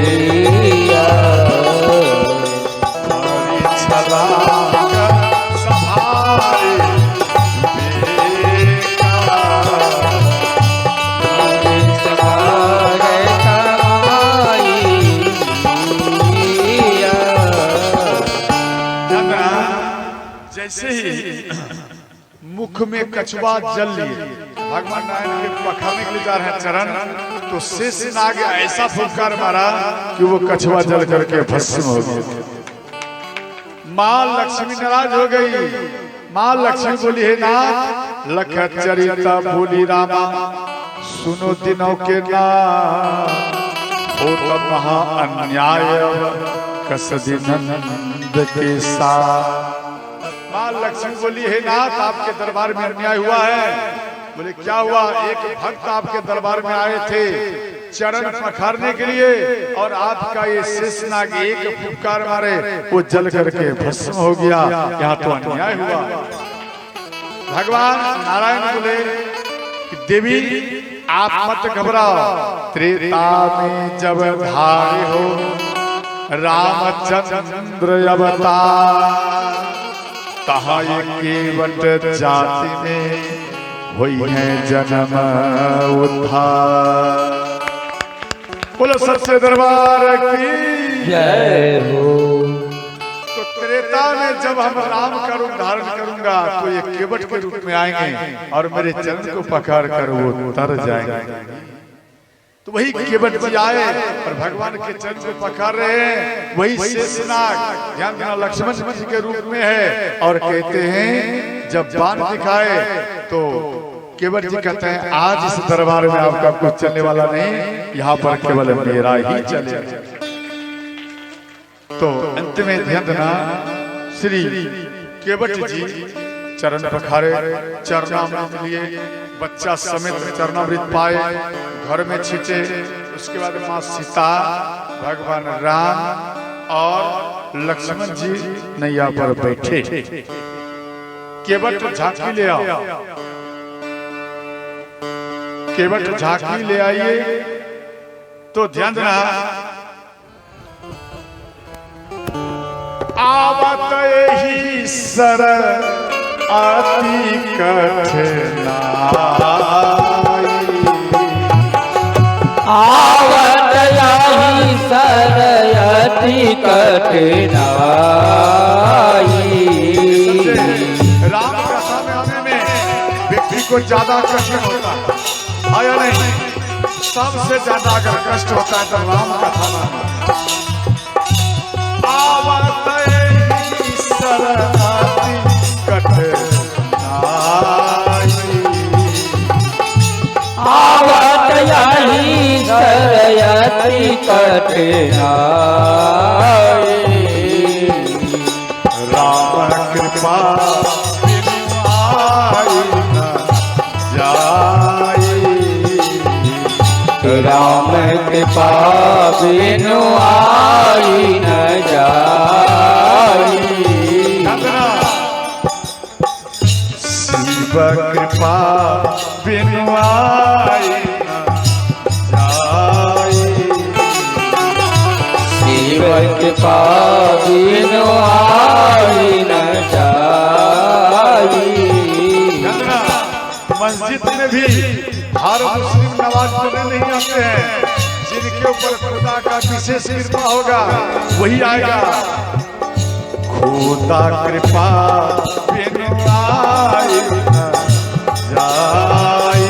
जैसे ही मुख मुख में कछुआ जल लिए, भगवान नारायण के पखाने के लिए जा रहे हैं चरण, तो शेष नाग ऐसा फुफकार मारा कि वो कछुआ जल करके भस्म हो गया। माँ लक्ष्मी नाराज हो गई। माँ लक्ष्मी बोली, हे नाथ, लख चरिता भूली रामा, सुनो दिनों के नाम, हो तब महा अन्याय कसदी नंद के साथ। माँ लक्ष्मी बोली, हे नाथ, आपके दरबार में अन्याय हुआ है। बोले, क्या हुआ? एक भक्त आपके दरबार में आए थे चरण पखारने के लिए, और आपका ये शेषनाग एक फुफकार मारे वो जल करके भस्म हो गया। यहाँ तो अन्याय हुआ। भगवान नारायण बोले कि देवी आप मत घबराओ, त्रेता में जब धारे हो रामचंद्र अवतार, कहा ये केवट जाति में हुई है जन्म उद्धार। बोलो सच्चे दरबार की जय हो। तो त्रेता में जब हम राम का रूप धारण करूंगा तो ये केवट के रूप में आएंगे और मेरे चरण को पकड़ कर वो तर जाएंगे। तो वही केवट जी आए और भगवान के चरण को पकड़ रहे हैं। वही शेषनाग ध्यान देना लक्ष्मण जी के रूप में है, और कहते हैं जब बाण दिखाए तो केवट जी कहते हैं आज इस दरबार में आपका कुछ चलने वाला नहीं, यहाँ पर केवल मेरा ही चलेगा। तो अंत में ध्यान देना, श्री केवट जी चरण पखारे, चरणामृत लिए, बच्चा समेत चरणामृत पाए, घर में छींचे। उसके बाद माँ सीता, भगवान राम और लक्ष्मण जी नैया पर बैठे। केवट झांकी ले आओ, केवट झांकी ले आइए। तो ध्यान देना, आवत ही सर अति कठिनाई, आवत यही सर अति कठिनाई। राम कथा में आने में व्यक्ति को ज्यादा कष्ट होता है, आया नहीं? सबसे ज्यादा अगर कष्ट होता है तो राम कथा में। आवत ही सर अति कठिनाई, आवत यही सर अति कठिनाई। राम कृपा बिनु आई न जाई, राम कृपा बिनु आई न जाई। शिव कृपा बिनु आई न जाई, शिव कृपा बिनु आई न जाई। मस्जिद में भी हर मुस्लिम नमाज पढ़ने नहीं आते हैं, जिनके ऊपर खुदा का विशेष कृपा होगा वही आएगा। खुदा कृपा बिनु आई न जाई,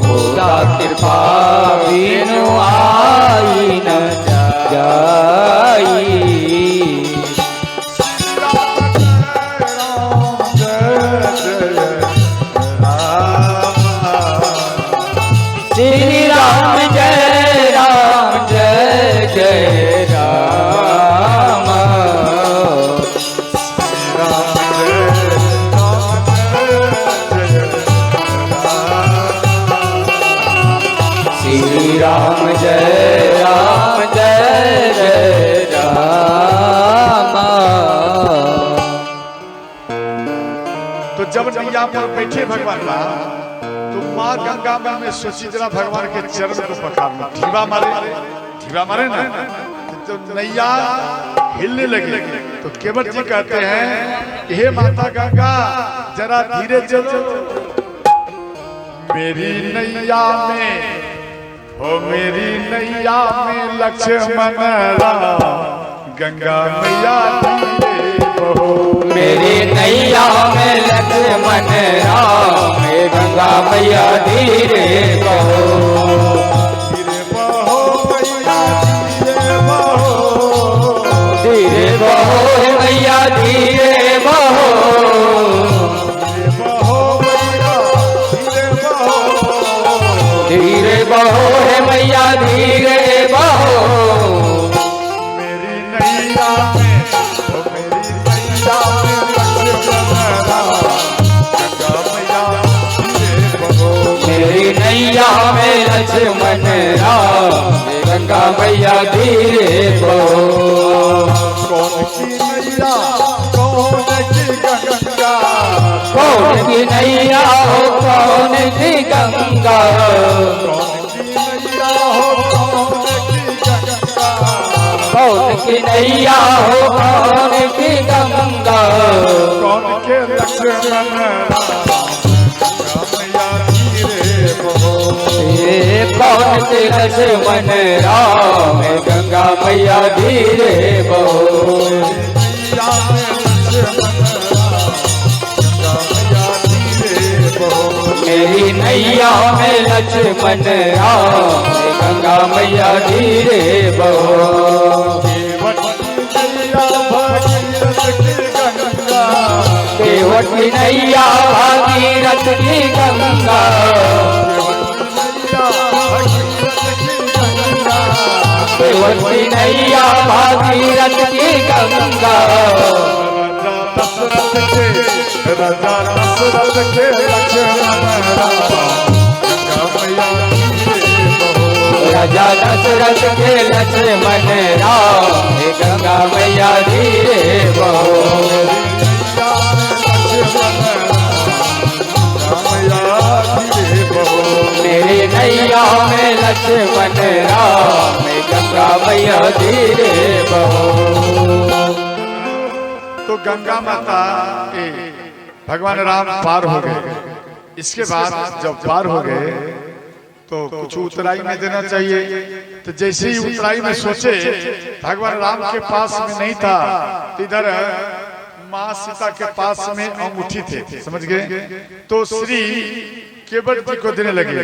खुदा कृपा बिनु आई न जाई। श्री राम जय राम जय जय राम, श्री राम जय राम जय जय राम। तो जब नैया पर बैठे भगवान राम, तो माँ गंगा मन में सोची जरा भगवान के चरण को पकड़ लो, ढीवा मारे ना, तो नैया हिलने लगी। तो केवट जी कहते हैं कि हे माता गंगा जरा धीरे चलो, मेरी नैया में हो, मेरी नैया में लक्ष्मण राम, गंगा मैया धीरे बहो। मेरी नैया में लक्ष्मण राम, गंगा मैया धीरे बहो। धीरे बहो मैया धीरे बहो, धीरे बहो है मैया धीरे बहो। मेरी नैया में, मेरी नैया में लक्ष्मण राम, गंगा मैया धीरे बहो। कौन की नैया कौन की गंगा, कौन की नैया हो कौन की गंगा, कौन की नैया हो कौन की गंगा, कौन की नैया हो कौन की गंगा, कौन के लक्ष्मण मैया धीरे बहो। कौन के लक्ष्मण राम, गंगा मैया धीरे बहो। मेरी नैया में लक्ष्मण राम, गंगा मैया धीरे बहो। केवट की नैया भागीरथ की गंगा, केवट की नैया भागीरथ की गंगा। राजा दशरथ के लक्ष्मण राजा दशरथ के लक्ष्मण राम, गंगा मैया धीरे बहो। मेरी नैया में लक्ष्मण राम, गंगा मैया धीरे बहो। तो गंगा माता भगवान राम पार हो गए। इसके बाद जब पार हो गए तो कुछ उतराई में देना चाहिए। तो जैसे ही उतराई में सोचे भगवान राम के पास में नहीं था, इधर माँ सीता के पास में अंगूठी थे, समझ गए। तो श्री केवट जी को देने लगे।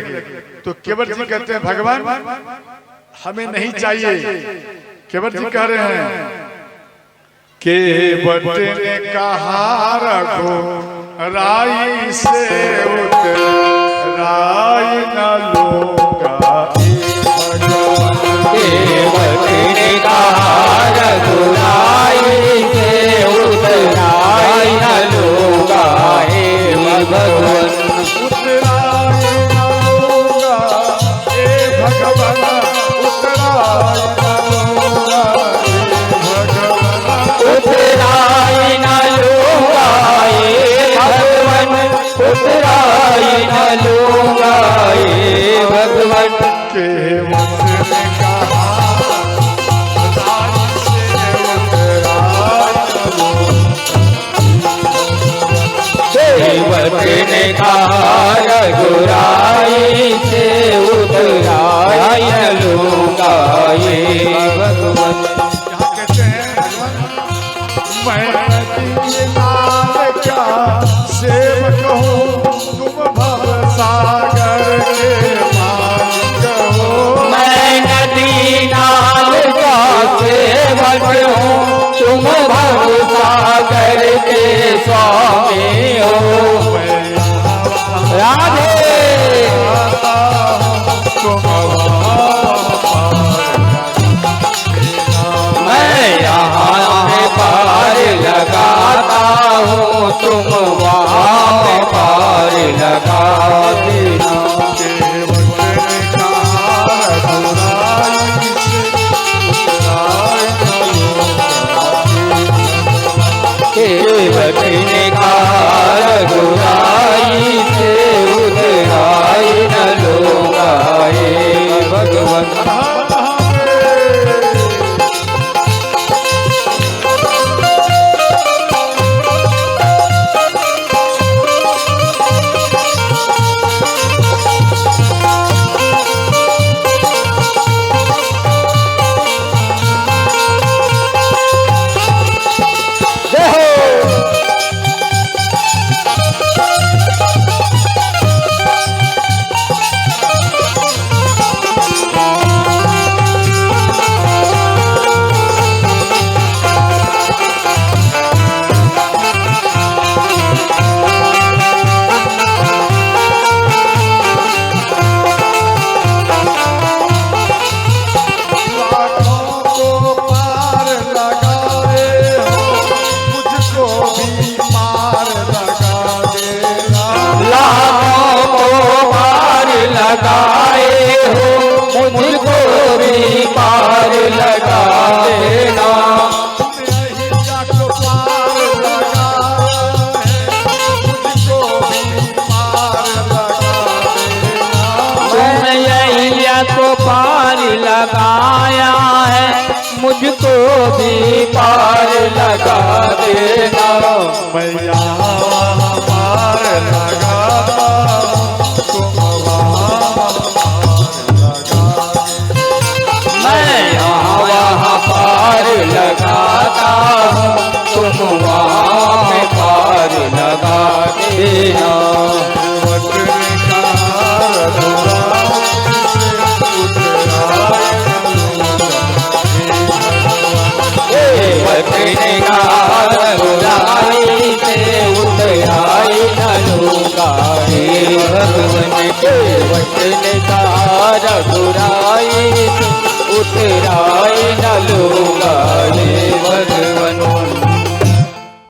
तो केवट जी कहते हैं भगवान हमें नहीं चाहिए। केवट जी कह रहे हैं केवट ने कहा रघु राई से उतराई न लूंगा। केवट ने कहा रघु राई से उतराई न लूंगा। हे भगवान उतराई न लूंगा, हे भगवान उतराई न लूंगा, उतराई न लूंगा। हे भगवान उतराई न लूंगा। हे भगवान केवट ने कहा राई से उतराई न केवट ने कहा रघुराई से उतराई न लूंगा। हे भगवान यहाँ कहते हैं मैं दीनार का सेवक हूँ, तुम भव सागर के मालिक हो। मैं नदी नाल का सेवक हूँ, तुम भव सागर के स्वामी हो। राधे मैं यहाँ में पार लगाता हूँ, तुम वहाँ में पार लगा देना। को पार लगाया है, मुझको भी पार लगा देना। मैया पार लगाता हूँ, तुम वहाँ मैं यहाँ वहाँ पार लगाता हूँ, तुम वहाँ में पार लगा देना। बुराई से उतराई न लूंगा हे भगवन के वचन का, बुराई से उतराई न लूंगा।